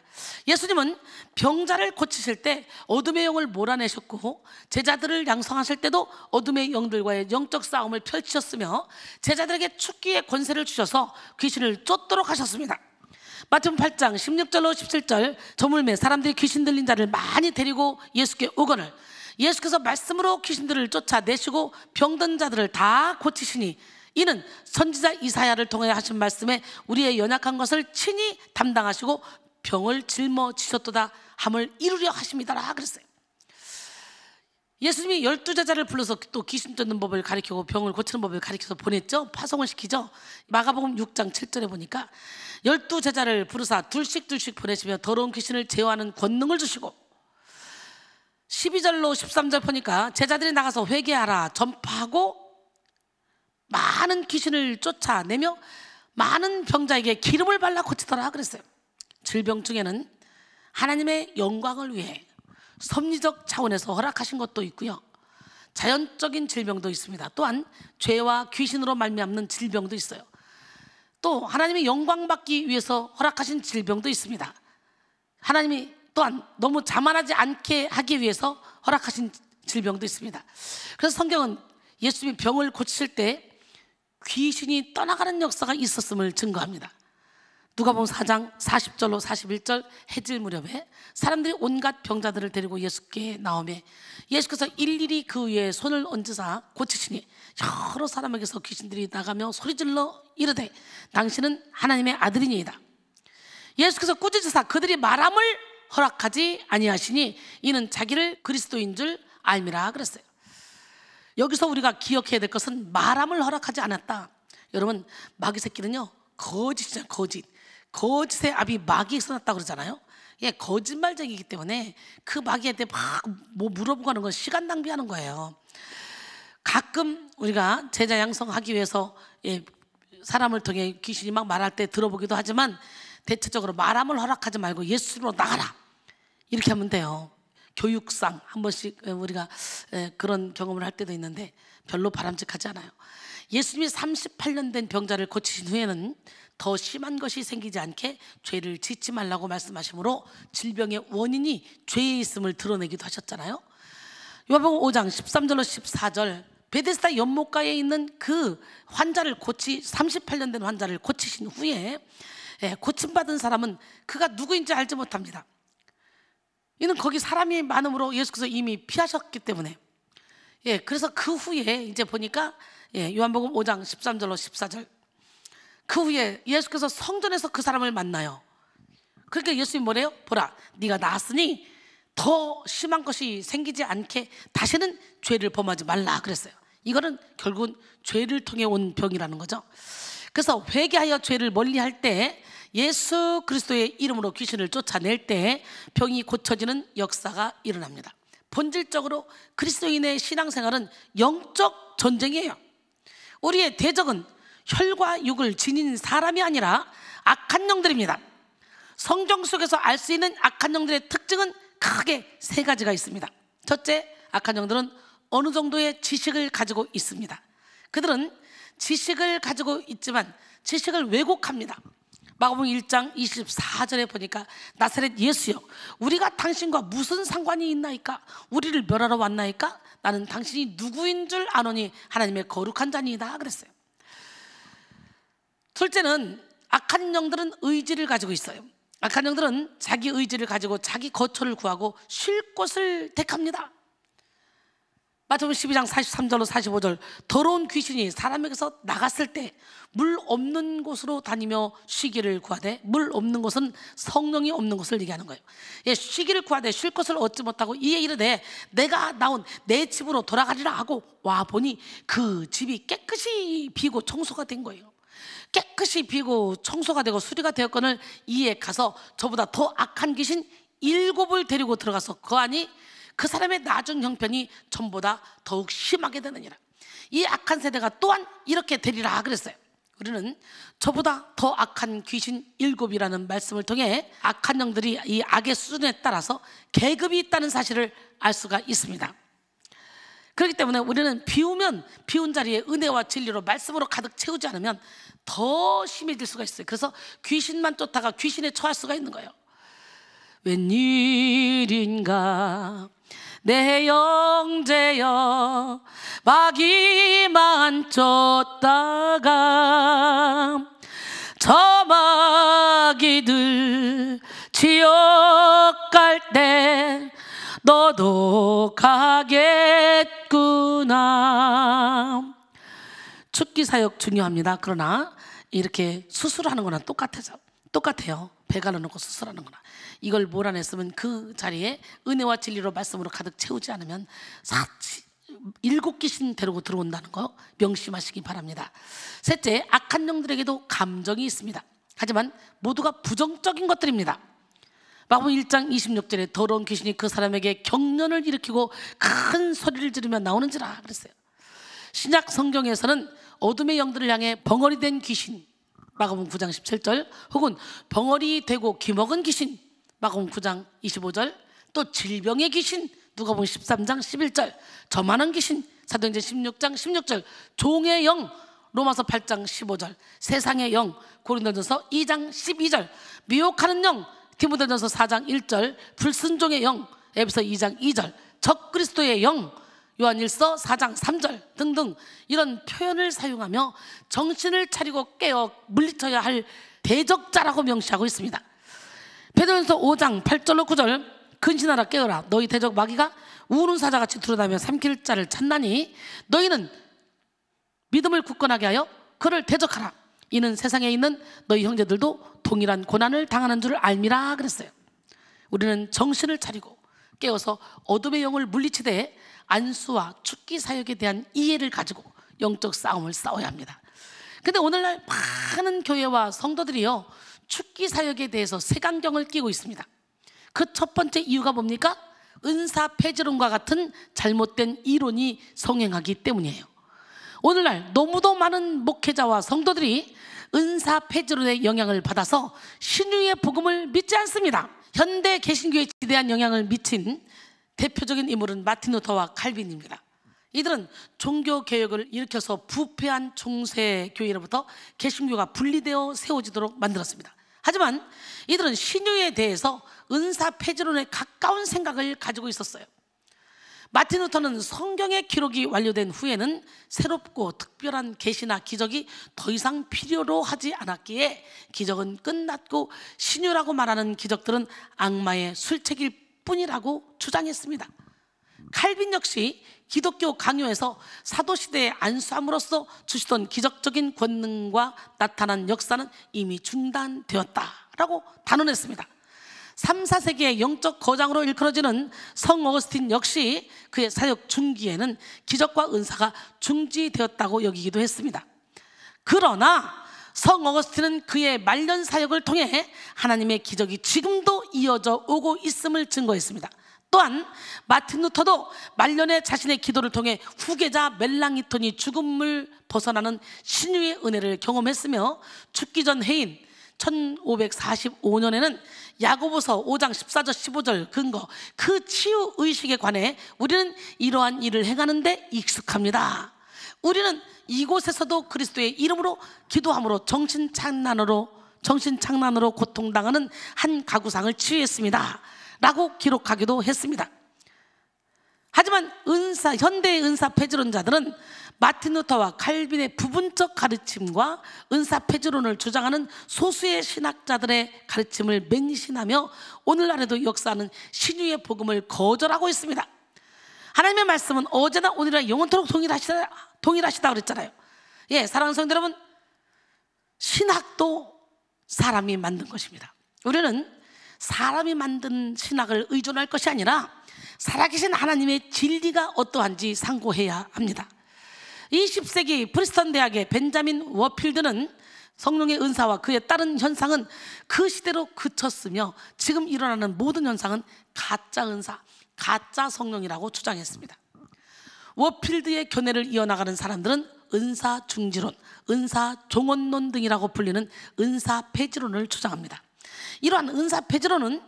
예수님은 병자를 고치실 때 어둠의 영을 몰아내셨고 제자들을 양성하실 때도 어둠의 영들과의 영적 싸움을 펼치셨으며 제자들에게 축기의 권세를 주셔서 귀신을 쫓도록 하셨습니다. 마태복음 8장 16절로 17절, 저물매 사람들이 귀신 들린 자를 많이 데리고 예수께 오거늘 예수께서 말씀으로 귀신들을 쫓아내시고 병든 자들을 다 고치시니 이는 선지자 이사야를 통해 하신 말씀에 우리의 연약한 것을 친히 담당하시고 병을 짊어지셨도다 함을 이루려 하심이더라 그랬어요. 예수님이 12제자를 불러서 또 귀신 쫓는 법을 가르치고 병을 고치는 법을 가르쳐서 보냈죠. 파송을 시키죠. 마가복음 6장 7절에 보니까 12제자를 부르사 둘씩 보내시며 더러운 귀신을 제어하는 권능을 주시고 12절로 13절 보니까 제자들이 나가서 회개하라 전파하고 많은 귀신을 쫓아내며 많은 병자에게 기름을 발라 고치더라 그랬어요. 질병 중에는 하나님의 영광을 위해 섭리적 차원에서 허락하신 것도 있고요, 자연적인 질병도 있습니다. 또한 죄와 귀신으로 말미암는 질병도 있어요. 또 하나님의 영광 받기 위해서 허락하신 질병도 있습니다. 하나님이 또한 너무 자만하지 않게 하기 위해서 허락하신 질병도 있습니다. 그래서 성경은 예수님이 병을 고치실 때 귀신이 떠나가는 역사가 있었음을 증거합니다. 누가복음 4장 40절로 41절, 해질 무렵에 사람들이 온갖 병자들을 데리고 예수께 나오매 예수께서 일일이 그 위에 손을 얹으사 고치시니 여러 사람에게서 귀신들이 나가며 소리질러 이르되 당신은 하나님의 아들이니이다. 예수께서 꾸짖으사 그들이 말함을 허락하지 아니하시니 이는 자기를 그리스도인 줄 알미라 그랬어요. 여기서 우리가 기억해야 될 것은 말함을 허락하지 않았다. 여러분, 마귀 새끼는요 거짓이잖아요. 거짓의 압이 마귀에서 났다고 그러잖아요. 거짓말쟁이기 때문에 그 마귀한테 막 뭐 물어보고 하는 건 시간 낭비하는 거예요. 가끔 우리가 제자 양성하기 위해서 사람을 통해 귀신이 막 말할 때 들어보기도 하지만 대체적으로 말함을 허락하지 말고 예수로 나가라 이렇게 하면 돼요. 교육상 한 번씩 우리가 그런 경험을 할 때도 있는데 별로 바람직하지 않아요. 예수님이 38년 된 병자를 고치신 후에는 더 심한 것이 생기지 않게 죄를 짓지 말라고 말씀하시므로 질병의 원인이 죄에 있음을 드러내기도 하셨잖아요. 요한복음 5장 13절로 14절, 베데스다 연못가에 있는 그 환자를 38년 된 환자를 고치신 후에 고침받은 사람은 그가 누구인지 알지 못합니다. 이는 거기 사람이 많음으로 예수께서 이미 피하셨기 때문에 그래서 그 후에 이제 보니까 요한복음 5장 13절로 14절, 그 후에 예수께서 성전에서 그 사람을 만나요. 그러니까 예수님이 뭐래요? 보라, 네가 나았으니 더 심한 것이 생기지 않게 다시는 죄를 범하지 말라 그랬어요. 이거는 결국은 죄를 통해 온 병이라는 거죠. 그래서 회개하여 죄를 멀리할 때 예수 그리스도의 이름으로 귀신을 쫓아낼 때 병이 고쳐지는 역사가 일어납니다. 본질적으로 그리스도인의 신앙생활은 영적 전쟁이에요. 우리의 대적은 혈과 육을 지닌 사람이 아니라 악한 영들입니다. 성경 속에서 알 수 있는 악한 영들의 특징은 크게 세 가지가 있습니다. 첫째, 악한 영들은 어느 정도의 지식을 가지고 있습니다. 그들은 지식을 가지고 있지만 지식을 왜곡합니다. 마가복음 1장 24절에 보니까 나사렛 예수여, 우리가 당신과 무슨 상관이 있나이까? 우리를 멸하러 왔나이까? 나는 당신이 누구인 줄 아노니 하나님의 거룩한 자니이다 그랬어요. 둘째는 악한 영들은 의지를 가지고 있어요. 악한 영들은 자기 의지를 가지고 자기 거처를 구하고 쉴 곳을 택합니다. 마태복음 12장 43절로 45절, 더러운 귀신이 사람에게서 나갔을 때 물 없는 곳으로 다니며 쉬기를 구하되, 물 없는 곳은 성령이 없는 곳을 얘기하는 거예요. 예, 쉬기를 구하되 쉴 것을 얻지 못하고 이에 이르되 내가 나온 내 집으로 돌아가리라 하고 와 보니 그 집이 깨끗이 비고 청소가 된 거예요. 깨끗이 비고 청소가 되고 수리가 되었거늘 이에 가서 저보다 더 악한 귀신 7을 데리고 들어가서 거하니 그 사람의 나중 형편이 전보다 더욱 심하게 되느니라. 이 악한 세대가 또한 이렇게 되리라 그랬어요. 우리는 저보다 더 악한 귀신 7이라는 말씀을 통해 악한 영들이 이 악의 수준에 따라서 계급이 있다는 사실을 알 수가 있습니다. 그렇기 때문에 우리는 비우면 비운 자리에 은혜와 진리로 말씀으로 가득 채우지 않으면 더 심해질 수가 있어요. 그래서 귀신만 쫓다가 귀신에 처할 수가 있는 거예요. 웬일인가 내 형제여, 마귀만 쫓다가 저 마귀들 지옥 갈 때 너도 가겠구나. 축기 사역 중요합니다. 그러나 이렇게 수술하는 거랑 똑같아요. 배 갈라놓고 수술하는 거나. 이걸 몰아냈으면 그 자리에 은혜와 진리로 말씀으로 가득 채우지 않으면 7귀신 데리고 들어온다는 거 명심하시기 바랍니다. 셋째, 악한 영들에게도 감정이 있습니다. 하지만 모두가 부정적인 것들입니다. 마가복음 1장 26절에 더러운 귀신이 그 사람에게 경련을 일으키고 큰 소리를 지르며 나오는지라 그랬어요. 신약 성경에서는 어둠의 영들을 향해 벙어리 된 귀신, 마가복음 9장 17절, 혹은 벙어리 되고 기먹은 귀신, 마가복음 9장 25절, 또 질병의 귀신, 누가복음 13장 11절, 저만한 귀신, 사도행전 16장 16절, 종의 영, 로마서 8장 15절, 세상의 영, 고린도전서 2장 12절, 미혹하는 영, 디모데전서 4장 1절, 불순종의 영, 에베소 2장 2절, 적그리스도의 영, 요한일서 4장 3절 등등 이런 표현을 사용하며 정신을 차리고 깨어 물리쳐야 할 대적자라고 명시하고 있습니다. 베드로전서 5장 8절로 9절, 근신하라 깨어라, 너희 대적 마귀가 우는 사자같이 두루다니며 삼킬 자를 찾나니 너희는 믿음을 굳건하게 하여 그를 대적하라. 이는 세상에 있는 너희 형제들도 동일한 고난을 당하는 줄 알미라 그랬어요. 우리는 정신을 차리고 깨어서 어둠의 영을 물리치되 안수와 축기 사역에 대한 이해를 가지고 영적 싸움을 싸워야 합니다. 근데 오늘날 많은 교회와 성도들이요, 축기 사역에 대해서 색안경을 끼고 있습니다. 그 첫 번째 이유가 뭡니까? 은사 폐지론과 같은 잘못된 이론이 성행하기 때문이에요. 오늘날 너무도 많은 목회자와 성도들이 은사 폐지론의 영향을 받아서 신유의 복음을 믿지 않습니다. 현대 개신교에 지대한 영향을 미친 대표적인 인물은 마틴 루터와 칼빈입니다. 이들은 종교개혁을 일으켜서 부패한 중세교회로부터 개신교가 분리되어 세워지도록 만들었습니다. 하지만 이들은 신유에 대해서 은사 폐지론에 가까운 생각을 가지고 있었어요. 마틴 루터는 성경의 기록이 완료된 후에는 새롭고 특별한 계시나 기적이 더 이상 필요로 하지 않았기에 기적은 끝났고 신유라고 말하는 기적들은 악마의 술책일 뿐이라고 주장했습니다. 칼빈 역시 기독교 강요에서 사도시대의 안수함으로써 주시던 기적적인 권능과 나타난 역사는 이미 중단되었다라고 단언했습니다. 3, 4세기의 영적 거장으로 일컬어지는 성 어거스틴 역시 그의 사역 중기에는 기적과 은사가 중지되었다고 여기기도 했습니다. 그러나 성 어거스틴은 그의 말년 사역을 통해 하나님의 기적이 지금도 이어져 오고 있음을 증거했습니다. 또한 마틴 루터도 말년에 자신의 기도를 통해 후계자 멜랑이톤이 죽음을 벗어나는 신유의 은혜를 경험했으며 죽기 전 해인 1545년에는 야고보서 5장 14절 15절 근거 그 치유 의식에 관해 우리는 이러한 일을 행하는데 익숙합니다. 우리는 이곳에서도 그리스도의 이름으로 기도함으로 정신착란으로 고통당하는 한 가구상을 치유했습니다 라고 기록하기도 했습니다. 하지만 현대의 은사 폐지론자들은 마틴 루터와 칼빈의 부분적 가르침과 은사 폐지론을 주장하는 소수의 신학자들의 가르침을 맹신하며 오늘날에도 역사하는 신유의 복음을 거절하고 있습니다. 하나님의 말씀은 어제나 오늘이나 영원토록 동일하시다 그랬잖아요. 예, 사랑하는 성도 여러분, 신학도 사람이 만든 것입니다. 우리는 사람이 만든 신학을 의존할 것이 아니라 살아계신 하나님의 진리가 어떠한지 상고해야 합니다. 20세기 프리스턴 대학의 벤자민 워필드는 성령의 은사와 그에 따른 현상은 그 시대로 그쳤으며 지금 일어나는 모든 현상은 가짜 은사, 가짜 성령이라고 주장했습니다. 워필드의 견해를 이어나가는 사람들은 은사 중지론, 은사 종언론 등이라고 불리는 은사 폐지론을 주장합니다. 이러한 은사 폐지론은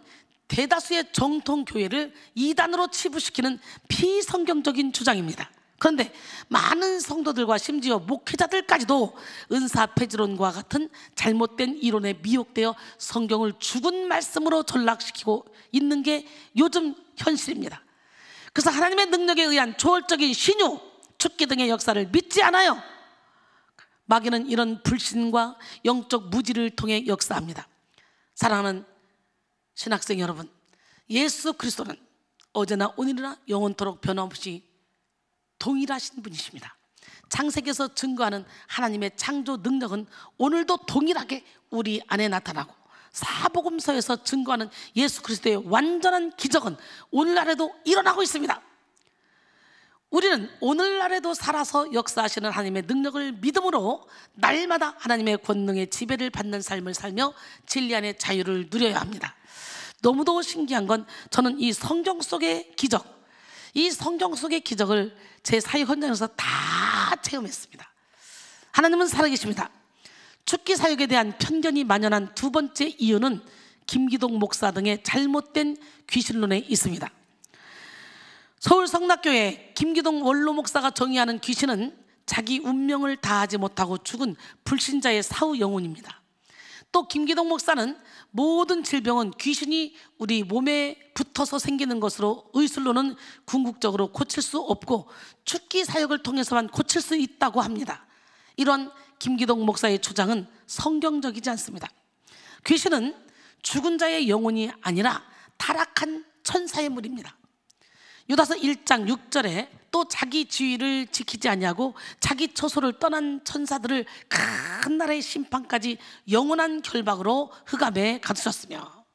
대다수의 정통 교회를 이단으로 치부시키는 비성경적인 주장입니다. 그런데 많은 성도들과 심지어 목회자들까지도 은사 폐지론과 같은 잘못된 이론에 미혹되어 성경을 죽은 말씀으로 전락시키고 있는 게 요즘 현실입니다. 그래서 하나님의 능력에 의한 초월적인 신유, 축기 등의 역사를 믿지 않아요. 마귀는 이런 불신과 영적 무지를 통해 역사합니다. 사랑하는 신학생 여러분, 예수 그리스도는 어제나 오늘이나 영원토록 변함없이 동일하신 분이십니다. 창세기에서 증거하는 하나님의 창조 능력은 오늘도 동일하게 우리 안에 나타나고, 사복음서에서 증거하는 예수 그리스도의 완전한 기적은 오늘날에도 일어나고 있습니다. 우리는 오늘날에도 살아서 역사하시는 하나님의 능력을 믿음으로 날마다 하나님의 권능의 지배를 받는 삶을 살며 진리 안의 자유를 누려야 합니다. 너무도 신기한 건 저는 이 성경 속의 기적, 이 성경 속의 기적을 제 사역 현장에서 다 체험했습니다. 하나님은 살아계십니다. 축기 사역에 대한 편견이 만연한 두 번째 이유는 김기동 목사 등의 잘못된 귀신론에 있습니다. 서울 성락교회 김기동 원로 목사가 정의하는 귀신은 자기 운명을 다하지 못하고 죽은 불신자의 사후 영혼입니다. 또 김기동 목사는 모든 질병은 귀신이 우리 몸에 붙어서 생기는 것으로 의술로는 궁극적으로 고칠 수 없고 축기 사역을 통해서만 고칠 수 있다고 합니다. 이런 김기동 목사의 주장은 성경적이지 않습니다. 귀신은 죽은 자의 영혼이 아니라 타락한 천사의 물입니다. 유다서 1장 6절에 또 자기 지위를 지키지 아니하고 자기 처소를 떠난 천사들을 큰 날의 심판까지 영원한 결박으로 흑암에 가두셨으며,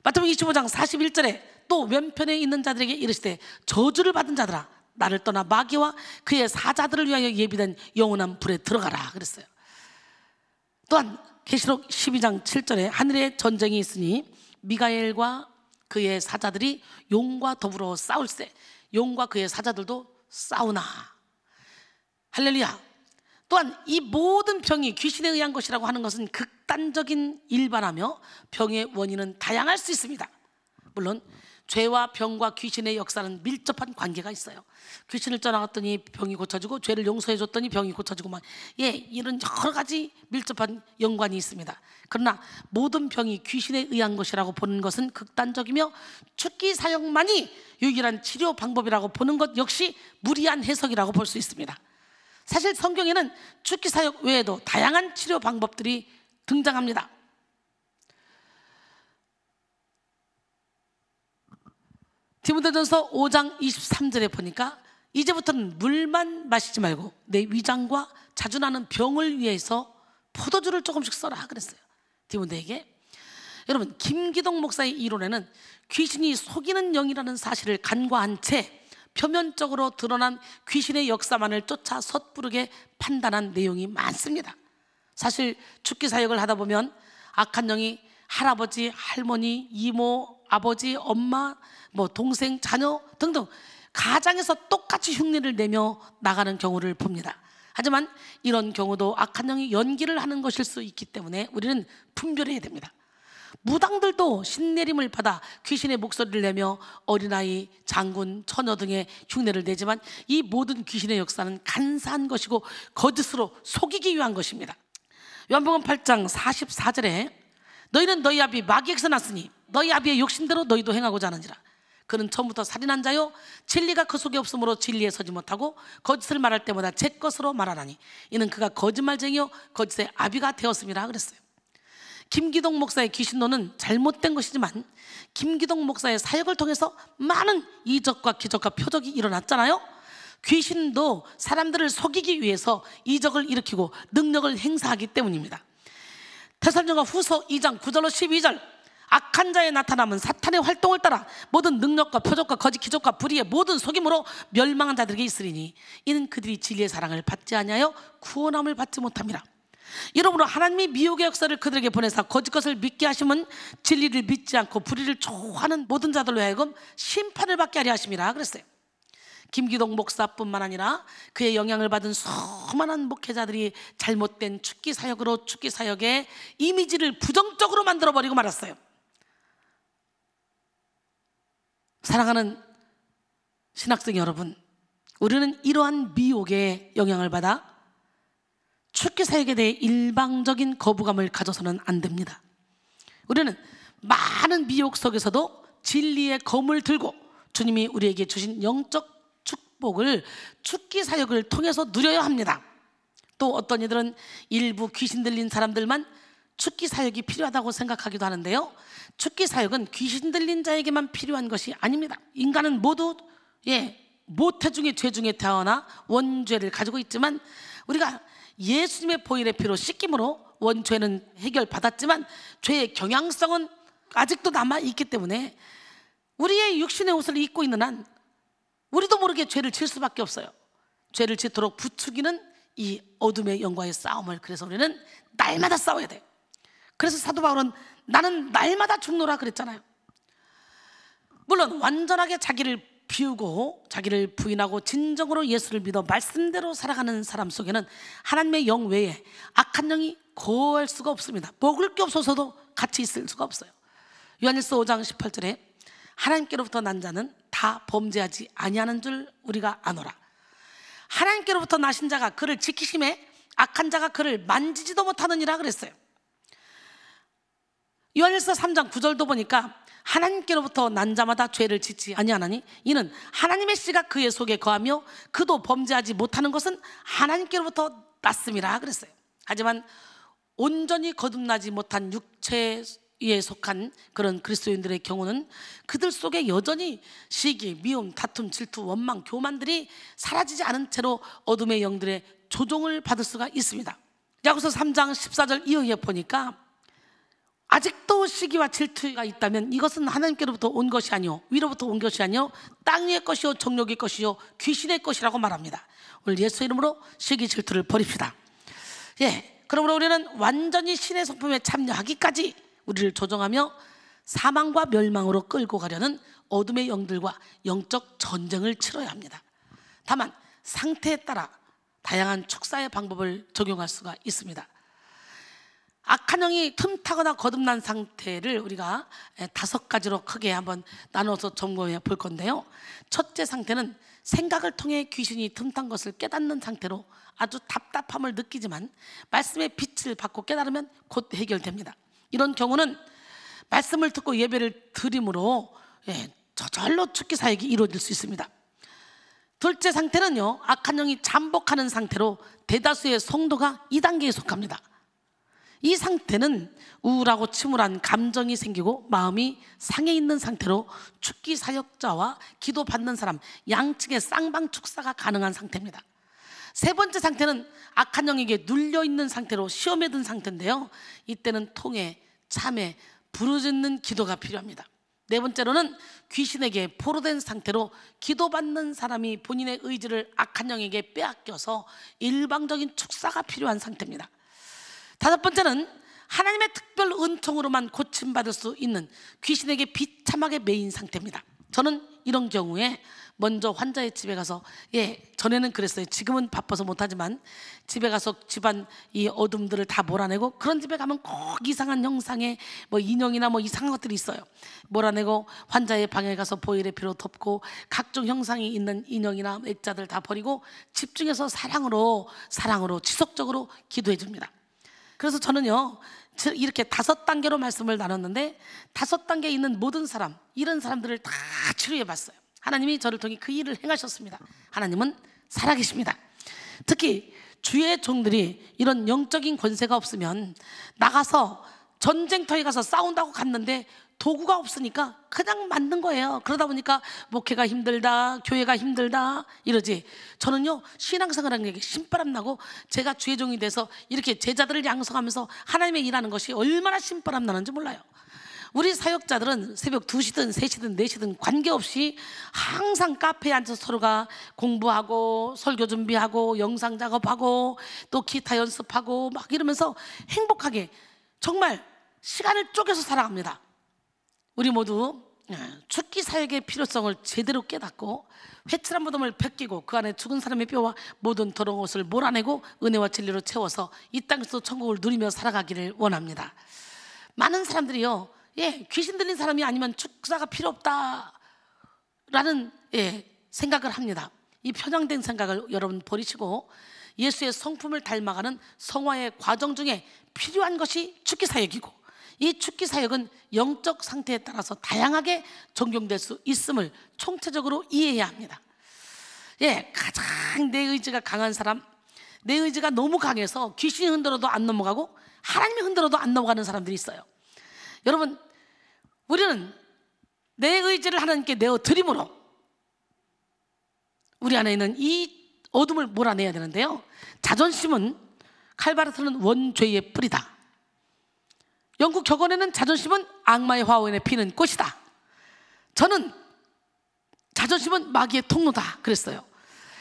마태복음 25장 41절에 또 왼편에 있는 자들에게 이르시되 저주를 받은 자들아 나를 떠나 마귀와 그의 사자들을 위하여 예비된 영원한 불에 들어가라 그랬어요. 또한 계시록 12장 7절에 하늘에 전쟁이 있으니 미가엘과 그의 사자들이 용과 더불어 싸울세, 용과 그의 사자들도 싸우나. 할렐루야. 또한 이 모든 병이 귀신에 의한 것이라고 하는 것은 극단적인 일반하며 병의 원인은 다양할 수 있습니다. 물론 죄와 병과 귀신의 역사는 밀접한 관계가 있어요. 귀신을 쫓아갔더니 병이 고쳐지고 죄를 용서해줬더니 병이 고쳐지고 이런 여러 가지 밀접한 연관이 있습니다. 그러나 모든 병이 귀신에 의한 것이라고 보는 것은 극단적이며 축기 사역만이 유일한 치료 방법이라고 보는 것 역시 무리한 해석이라고 볼 수 있습니다. 사실 성경에는 축기 사역 외에도 다양한 치료 방법들이 등장합니다. 디모데전서 5장 23절에 보니까 이제부터는 물만 마시지 말고 내 위장과 자주 나는 병을 위해서 포도주를 조금씩 써라 그랬어요, 디모데에게. 여러분, 김기동 목사의 이론에는 귀신이 속이는 영이라는 사실을 간과한 채 표면적으로 드러난 귀신의 역사만을 쫓아 섣부르게 판단한 내용이 많습니다. 사실 축기 사역을 하다 보면 악한 영이 할아버지, 할머니, 이모, 아버지, 엄마, 동생, 자녀 등등 가장에서 똑같이 흉내를 내며 나가는 경우를 봅니다. 하지만 이런 경우도 악한 영이 연기를 하는 것일 수 있기 때문에 우리는 분별해야 됩니다. 무당들도 신내림을 받아 귀신의 목소리를 내며 어린아이, 장군, 처녀 등의 흉내를 내지만 이 모든 귀신의 역사는 간사한 것이고 거짓으로 속이기 위한 것입니다. 요한복음 8장 44절에 너희는 너희 아비 마귀에게서 났으니 너희 아비의 욕심대로 너희도 행하고자 하는지라. 그는 처음부터 살인한 자요 진리가 그 속에 없으므로 진리에 서지 못하고 거짓을 말할 때마다 제 것으로 말하나니 이는 그가 거짓말쟁이요 거짓의 아비가 되었음이라 그랬어요. 김기동 목사의 귀신론은 잘못된 것이지만 김기동 목사의 사역을 통해서 많은 이적과 기적과 표적이 일어났잖아요. 귀신도 사람들을 속이기 위해서 이적을 일으키고 능력을 행사하기 때문입니다. 데살로니가 후서 2장 9절로 12절, 악한 자의 나타남은 사탄의 활동을 따라 모든 능력과 표적과 거짓 기적과 불의의 모든 속임으로 멸망한 자들에게 있으리니 이는 그들이 진리의 사랑을 받지 아니하여 구원함을 받지 못함이라. 이러므로 하나님이 미혹의 역사를 그들에게 보내사 거짓 것을 믿게 하심은 진리를 믿지 않고 불의를 좋아하는 모든 자들로 하여금 심판을 받게 하려 하심이라 그랬어요. 김기동 목사뿐만 아니라 그의 영향을 받은 수많은 목회자들이 잘못된 축기 사역으로 축기 사역의 이미지를 부정적으로 만들어버리고 말았어요. 사랑하는 신학생 여러분, 우리는 이러한 미혹의 영향을 받아 축기 사역에 대해 일방적인 거부감을 가져서는 안 됩니다. 우리는 많은 미혹 속에서도 진리의 검을 들고 주님이 우리에게 주신 영적 축복을 축기 사역을 통해서 누려야 합니다. 또 어떤 이들은 일부 귀신 들린 사람들만 축기 사역이 필요하다고 생각하기도 하는데요, 축기 사역은 귀신 들린 자에게만 필요한 것이 아닙니다. 인간은 모두 모태 중에 죄 중에 태어나 원죄를 가지고 있지만 우리가 예수님의 보혈의 피로 씻김으로 원죄는 해결받았지만 죄의 경향성은 아직도 남아있기 때문에 우리의 육신의 옷을 입고 있는 한 우리도 모르게 죄를 질 수밖에 없어요. 죄를 짓도록 부추기는 이 어둠의 영과의 싸움을, 그래서 우리는 날마다 싸워야 돼. 그래서 사도 바울은 나는 날마다 죽노라 그랬잖아요. 물론 완전하게 자기를 비우고 자기를 부인하고 진정으로 예수를 믿어 말씀대로 살아가는 사람 속에는 하나님의 영 외에 악한 영이 거할 수가 없습니다. 먹을 게 없어서도 같이 있을 수가 없어요. 요한일서 5장 18절에 하나님께로부터 난 자는 다 범죄하지 아니하는 줄 우리가 아노라. 하나님께로부터 나신 자가 그를 지키심에 악한 자가 그를 만지지도 못하느니라 그랬어요. 요한일서 3장 9절도 보니까 하나님께로부터 난 자마다 죄를 짓지 아니하나니 이는 하나님의 씨가 그의 속에 거하며 그도 범죄하지 못하는 것은 하나님께로부터 났음이라 그랬어요. 하지만 온전히 거듭나지 못한 육체에 속한 그런 그리스도인들의 경우는 그들 속에 여전히 시기, 미움, 다툼, 질투, 원망, 교만들이 사라지지 않은 채로 어둠의 영들의 조종을 받을 수가 있습니다. 야고보서 3장 14절 이어에 보니까 아직도 시기와 질투가 있다면 이것은 하나님께로부터 온 것이 아니오, 위로부터 온 것이 아니오, 땅 위의 것이요 정욕의 것이요 귀신의 것이라고 말합니다. 오늘 예수 이름으로 시기 질투를 버립시다. 그러므로 우리는 완전히 신의 성품에 참여하기까지 우리를 조정하며 사망과 멸망으로 끌고 가려는 어둠의 영들과 영적 전쟁을 치러야 합니다. 다만 상태에 따라 다양한 축사의 방법을 적용할 수가 있습니다. 악한 영이 틈타거나 거듭난 상태를 우리가 5가지로 크게 한번 나눠서 점검해 볼 건데요, 첫째 상태는 생각을 통해 귀신이 틈탄 것을 깨닫는 상태로 아주 답답함을 느끼지만 말씀의 빛을 받고 깨달으면 곧 해결됩니다. 이런 경우는 말씀을 듣고 예배를 드림으로 저절로 축기 사역이 이루어질 수 있습니다. 둘째 상태는요, 악한 영이 잠복하는 상태로 대다수의 성도가 이 단계에 속합니다. 이 상태는 우울하고 침울한 감정이 생기고 마음이 상해 있는 상태로 축기 사역자와 기도 받는 사람 양측의 쌍방 축사가 가능한 상태입니다. 세 번째 상태는 악한 영에게 눌려있는 상태로 시험에 든 상태인데요, 이때는 통회, 참회, 부르짖는 기도가 필요합니다. 네 번째로는 귀신에게 포로된 상태로 기도받는 사람이 본인의 의지를 악한 영에게 빼앗겨서 일방적인 축사가 필요한 상태입니다. 다섯 번째는 하나님의 특별 은총으로만 고침받을 수 있는 귀신에게 비참하게 매인 상태입니다. 저는 이런 경우에 먼저 환자의 집에 가서, 전에는 그랬어요. 지금은 바빠서 못하지만 집에 가서 집안 이 어둠들을 다 몰아내고, 그런 집에 가면 꼭 이상한 형상의 인형이나 이상한 것들이 있어요. 몰아내고 환자의 방에 가서 보혈의 피로 덮고 각종 형상이 있는 인형이나 액자들 다 버리고 집중해서 사랑으로 지속적으로 기도해 줍니다. 그래서 저는요, 이렇게 5단계로 말씀을 나눴는데 5단계에 있는 모든 사람, 이런 사람들을 다 치료해 봤어요. 하나님이 저를 통해 그 일을 행하셨습니다. 하나님은 살아계십니다. 특히 주의 종들이 이런 영적인 권세가 없으면 나가서 전쟁터에 가서 싸운다고 갔는데 도구가 없으니까 그냥 만든 거예요. 그러다 보니까 목회가 힘들다, 교회가 힘들다 이러지. 저는요, 신앙생활하는 게 신바람 나고 제가 주의 종이 돼서 이렇게 제자들을 양성하면서 하나님의 일하는 것이 얼마나 신바람 나는지 몰라요. 우리 사역자들은 새벽 2시든 3시든 4시든 관계없이 항상 카페에 앉아서 서로가 공부하고 설교 준비하고 영상 작업하고 또 기타 연습하고 막 이러면서 행복하게 정말 시간을 쪼개서 살아갑니다. 우리 모두 죽기 사역의 필요성을 제대로 깨닫고 회칠한 무덤을 벗기고 그 안에 죽은 사람의 뼈와 모든 더러운 것을 몰아내고 은혜와 진리로 채워서 이 땅에서 천국을 누리며 살아가기를 원합니다. 많은 사람들이요, 귀신 들린 사람이 아니면 축사가 필요 없다라는 생각을 합니다. 이 편향된 생각을 여러분 버리시고 예수의 성품을 닮아가는 성화의 과정 중에 필요한 것이 죽기 사역이고, 이 죽기 사역은 영적 상태에 따라서 다양하게 적용될 수 있음을 총체적으로 이해해야 합니다. 가장 내 의지가 강한 사람, 내 의지가 너무 강해서 귀신이 흔들어도 안 넘어가고 하나님이 흔들어도 안 넘어가는 사람들이 있어요. 여러분, 우리는 내 의지를 하나님께 내어드림으로 우리 안에 있는 이 어둠을 몰아내야 되는데요, 자존심은 칼바르트는 원죄의 뿌리다. 영국 격언에는 자존심은 악마의 화원에 피는 꽃이다. 저는 자존심은 마귀의 통로다 그랬어요.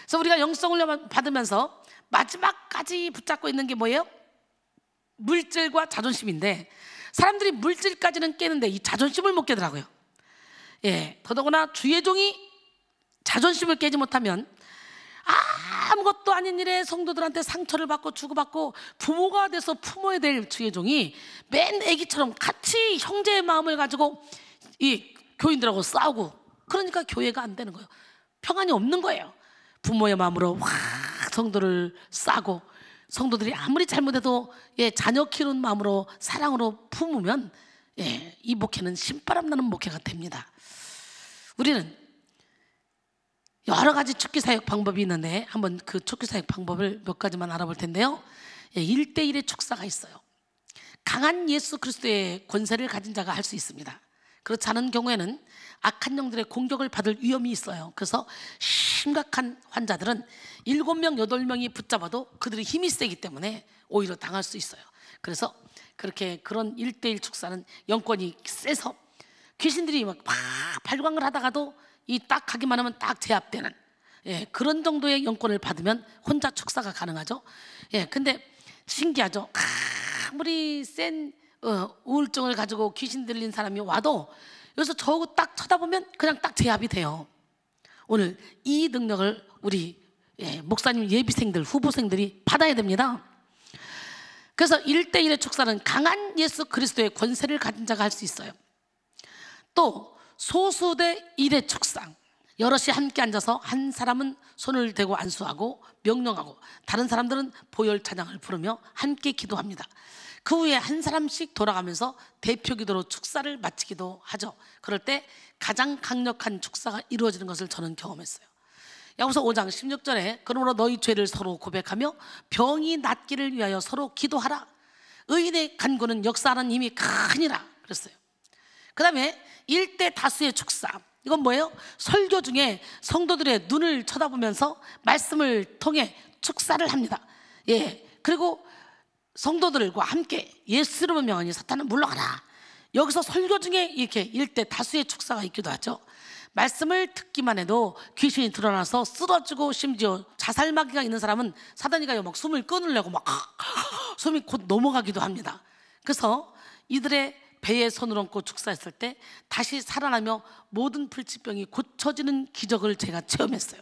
그래서 우리가 영성을 받으면서 마지막까지 붙잡고 있는 게 뭐예요? 물질과 자존심인데, 사람들이 물질까지는 깨는데 이 자존심을 못 깨더라고요. 더더구나 주의 종이 자존심을 깨지 못하면 아무것도 아닌 일에 성도들한테 상처를 받고 주고받고 부모가 돼서 품어야 될 주의 종이 맨 애기처럼 같이 형제의 마음을 가지고 이 교인들하고 싸우고, 그러니까 교회가 안 되는 거예요. 평안이 없는 거예요. 부모의 마음으로 성도를 싸고, 성도들이 아무리 잘못해도 자녀 키우는 마음으로 사랑으로 품으면 이 목회는 신바람 나는 목회가 됩니다. 우리는 여러 가지 축기 사역 방법이 있는데 한번 그 축기 사역 방법을 몇 가지만 알아볼 텐데요, 1대1의 축사가 있어요. 강한 예수 그리스도의 권세를 가진 자가 할 수 있습니다. 그렇지 않은 경우에는 악한 영들의 공격을 받을 위험이 있어요. 그래서 심각한 환자들은 7명, 8명이 붙잡아도 그들이 힘이 세기 때문에 오히려 당할 수 있어요. 그래서 그런 1대1 축사는 영권이 세서 귀신들이 막 발광을 하다가도 이 딱 하기만 하면 딱 제압되는 그런 정도의 영권을 받으면 혼자 축사가 가능하죠. 근데 신기하죠. 아무리 센 우울증을 가지고 귀신 들린 사람이 와도 여기서 저거 딱 쳐다보면 그냥 딱 제압이 돼요. 오늘 이 능력을 우리 목사님 예비생들, 후보생들이 받아야 됩니다. 그래서 1대1의 축사는 강한 예수 그리스도의 권세를 가진 자가 할 수 있어요. 또 소수 대 1의 축상, 여럿이 함께 앉아서 한 사람은 손을 대고 안수하고 명령하고 다른 사람들은 보혈 찬양을 부르며 함께 기도합니다. 그 후에 한 사람씩 돌아가면서 대표 기도로 축사를 마치기도 하죠. 그럴 때 가장 강력한 축사가 이루어지는 것을 저는 경험했어요. 야고보서 5장 16절에 그러므로 너희 죄를 서로 고백하며 병이 낫기를 위하여 서로 기도하라. 의인의 간구는 역사하는 힘이 크니라 그랬어요. 그 다음에 1대 다수의 축사, 이건 뭐예요? 설교 중에 성도들의 눈을 쳐다보면서 말씀을 통해 축사를 합니다. 그리고 성도들과 함께 예수 이름을 명하니 사탄은 물러가라. 여기서 설교 중에 이렇게 1대 다수의 축사가 있기도 하죠. 말씀을 듣기만 해도 귀신이 드러나서 쓰러지고 심지어 자살마귀가 있는 사람은 사단이가 막 숨을 끊으려고 막 숨이 곧 넘어가기도 합니다. 그래서 이들의 배에 손을 얹고 축사했을 때 다시 살아나며 모든 불치병이 고쳐지는 기적을 제가 체험했어요.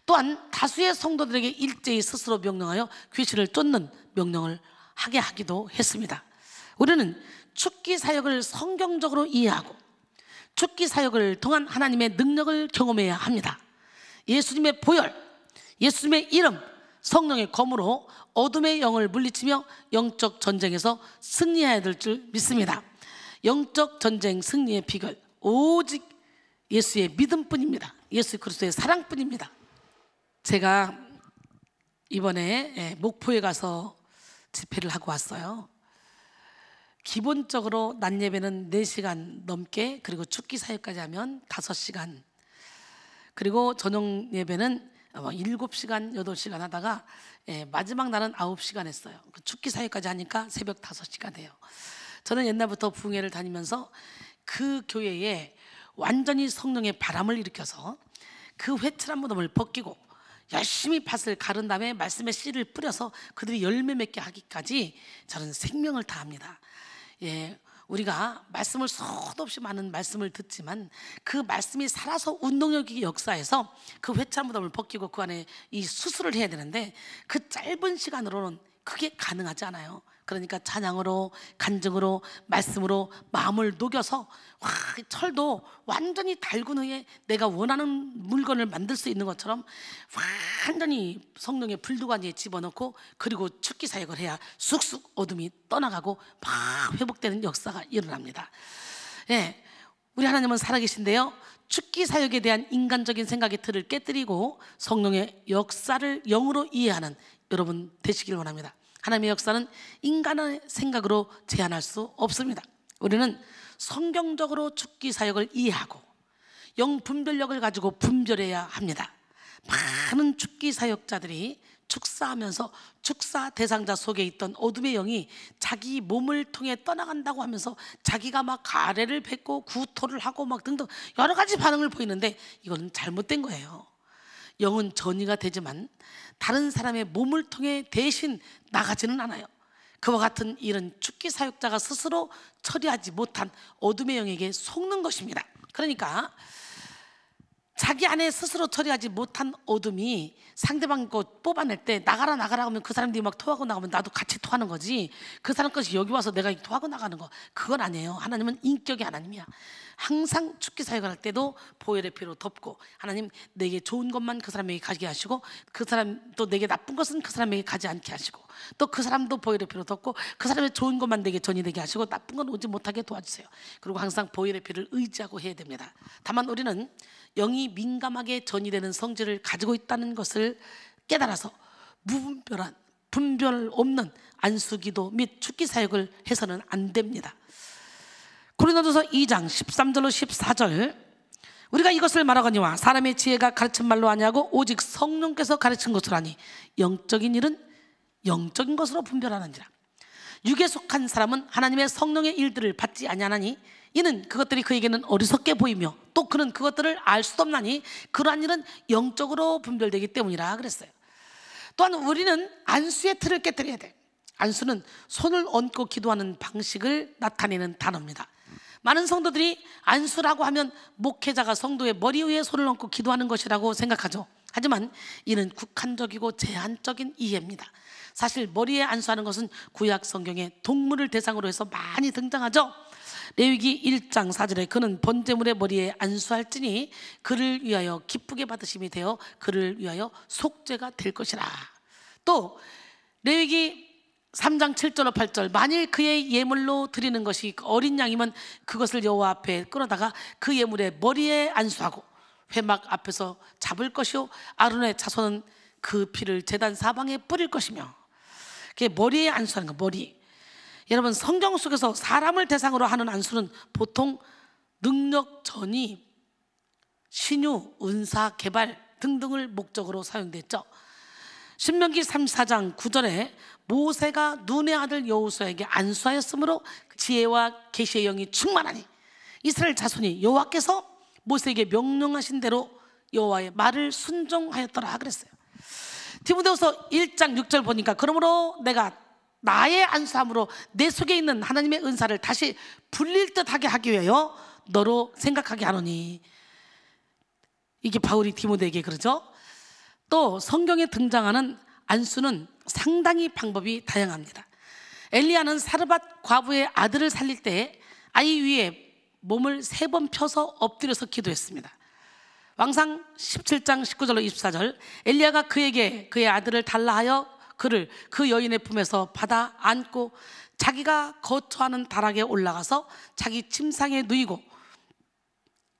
또한 다수의 성도들에게 일제히 스스로 명령하여 귀신을 쫓는 명령을 하게 하기도 했습니다. 우리는 축기 사역을 성경적으로 이해하고 축기 사역을 통한 하나님의 능력을 경험해야 합니다. 예수님의 보혈, 예수님의 이름, 성령의 검으로 어둠의 영을 물리치며 영적 전쟁에서 승리해야 될 줄 믿습니다. 영적 전쟁 승리의 비결, 오직 예수의 믿음뿐입니다. 예수 그리스도의 사랑뿐입니다. 제가 이번에 목포에 가서 집회를 하고 왔어요. 기본적으로 낮 예배는 4시간 넘게, 그리고 축기 사역까지 하면 5시간, 그리고 저녁 예배는 7시간, 8시간 하다가 마지막 날은 9시간 했어요. 그 축기 사역까지 하니까 새벽 5시가 돼요. 저는 옛날부터 부흥회를 다니면서 그 교회에 완전히 성령의 바람을 일으켜서 그 회칠한 무덤을 벗기고 열심히 밭을 가른 다음에 말씀의 씨를 뿌려서 그들이 열매 맺게 하기까지 저는 생명을 다합니다. 우리가 말씀을 수도 없이 많은 말씀을 듣지만 그 말씀이 살아서 운동력이 역사해서 그 회칠한 무덤을 벗기고 그 안에 이 수술을 해야 되는데 그 짧은 시간으로는 그게 가능하지 않아요. 그러니까 찬양으로, 간증으로, 말씀으로 마음을 녹여서 철도 완전히 달군 후에 내가 원하는 물건을 만들 수 있는 것처럼 완전히 성령의 불두가니에 집어넣고, 그리고 축기 사역을 해야 쑥쑥 어둠이 떠나가고 막 회복되는 역사가 일어납니다. 우리 하나님은 살아계신데요, 축기 사역에 대한 인간적인 생각의 틀을 깨뜨리고 성령의 역사를 영으로 이해하는 여러분 되시길 원합니다. 하나님의 역사는 인간의 생각으로 제한할 수 없습니다. 우리는 성경적으로 축기 사역을 이해하고 영 분별력을 가지고 분별해야 합니다. 많은 축기 사역자들이 축사하면서 축사 대상자 속에 있던 어둠의 영이 자기 몸을 통해 떠나간다고 하면서 자기가 막 가래를 뱉고 구토를 하고 막 등등 여러 가지 반응을 보이는데 이건 잘못된 거예요. 영은 전이가 되지만 다른 사람의 몸을 통해 대신 나가지는 않아요. 그와 같은 일은 축기 사역자가 스스로 처리하지 못한 어둠의 영에게 속는 것입니다. 그러니까 자기 안에 스스로 처리하지 못한 어둠이 상대방 거 뽑아낼 때 나가라 하면 그 사람들이 막 토하고 나가면 나도 같이 토하는 거지, 그 사람 것이 여기 와서 내가 토하고 나가는 거, 그건 아니에요. 하나님은 인격의 하나님이야. 항상 축기 사역을 할 때도 보혈의 피로 덮고, 하나님 내게 좋은 것만 그 사람에게 가게 하시고, 그 사람 또 내게 나쁜 것은 그 사람에게 가지 않게 하시고, 또 그 사람도 보혈의 피로 덮고 그 사람의 좋은 것만 내게 전이 되게 하시고 나쁜 건 오지 못하게 도와주세요. 그리고 항상 보혈의 피를 의지하고 해야 됩니다. 다만 우리는 영이 민감하게 전이 되는 성질을 가지고 있다는 것을 깨달아서 무분별한, 분별 없는 안수기도 및 축기 사역을 해서는 안 됩니다. 고린도전서 2장 13절로 14절, 우리가 이것을 말하거니와 사람의 지혜가 가르친 말로 아니하고 오직 성령께서 가르친 것으로 하니 영적인 일은 영적인 것으로 분별하는지라. 육에 속한 사람은 하나님의 성령의 일들을 받지 아니하나니 이는 그것들이 그에게는 어리석게 보이며 또 그는 그것들을 알 수도 없나니 그러한 일은 영적으로 분별되기 때문이라 그랬어요. 또한 우리는 안수의 틀을 깨뜨려야 돼. 안수는 손을 얹고 기도하는 방식을 나타내는 단어입니다. 많은 성도들이 안수라고 하면 목회자가 성도의 머리 위에 손을 얹고 기도하는 것이라고 생각하죠. 하지만 이는 국한적이고 제한적인 이해입니다. 사실 머리에 안수하는 것은 구약 성경에 동물을 대상으로 해서 많이 등장하죠. 레위기 1장 4절에 그는 번제물의 머리에 안수할지니 그를 위하여 기쁘게 받으심이 되어 그를 위하여 속죄가 될 것이라. 또 레위기 3장 7절로 8절, 만일 그의 예물로 드리는 것이 어린 양이면 그것을 여호와 앞에 끌어다가 그 예물의 머리에 안수하고 회막 앞에서 잡을 것이요 아론의 자손은 그 피를 제단 사방에 뿌릴 것이며. 그게 머리에 안수하는 거, 머리. 여러분, 성경 속에서 사람을 대상으로 하는 안수는 보통 능력 전이, 신유, 은사, 개발 등등을 목적으로 사용됐죠. 신명기 34장 9절에 모세가 눈의 아들 여호수아에게 안수하였으므로 지혜와 계시의 영이 충만하니 이스라엘 자손이 여호와께서 모세에게 명령하신 대로 여호와의 말을 순종하였더라 그랬어요. 디모데후서 1장 6절 보니까 그러므로 내가 나의 안수함으로 내 속에 있는 하나님의 은사를 다시 불릴 듯하게 하기 위하여 너로 생각하게 하노니. 이게 바울이 디모데에게 그러죠. 또 성경에 등장하는 안수는 상당히 방법이 다양합니다. 엘리야는 사르밧 과부의 아들을 살릴 때 아이 위에 몸을 3번 펴서 엎드려서 기도했습니다. 왕상 17장 19절로 24절, 엘리야가 그에게 그의 아들을 달라 하여 그를 그 여인의 품에서 받아 안고 자기가 거처하는 다락에 올라가서 자기 침상에 누이고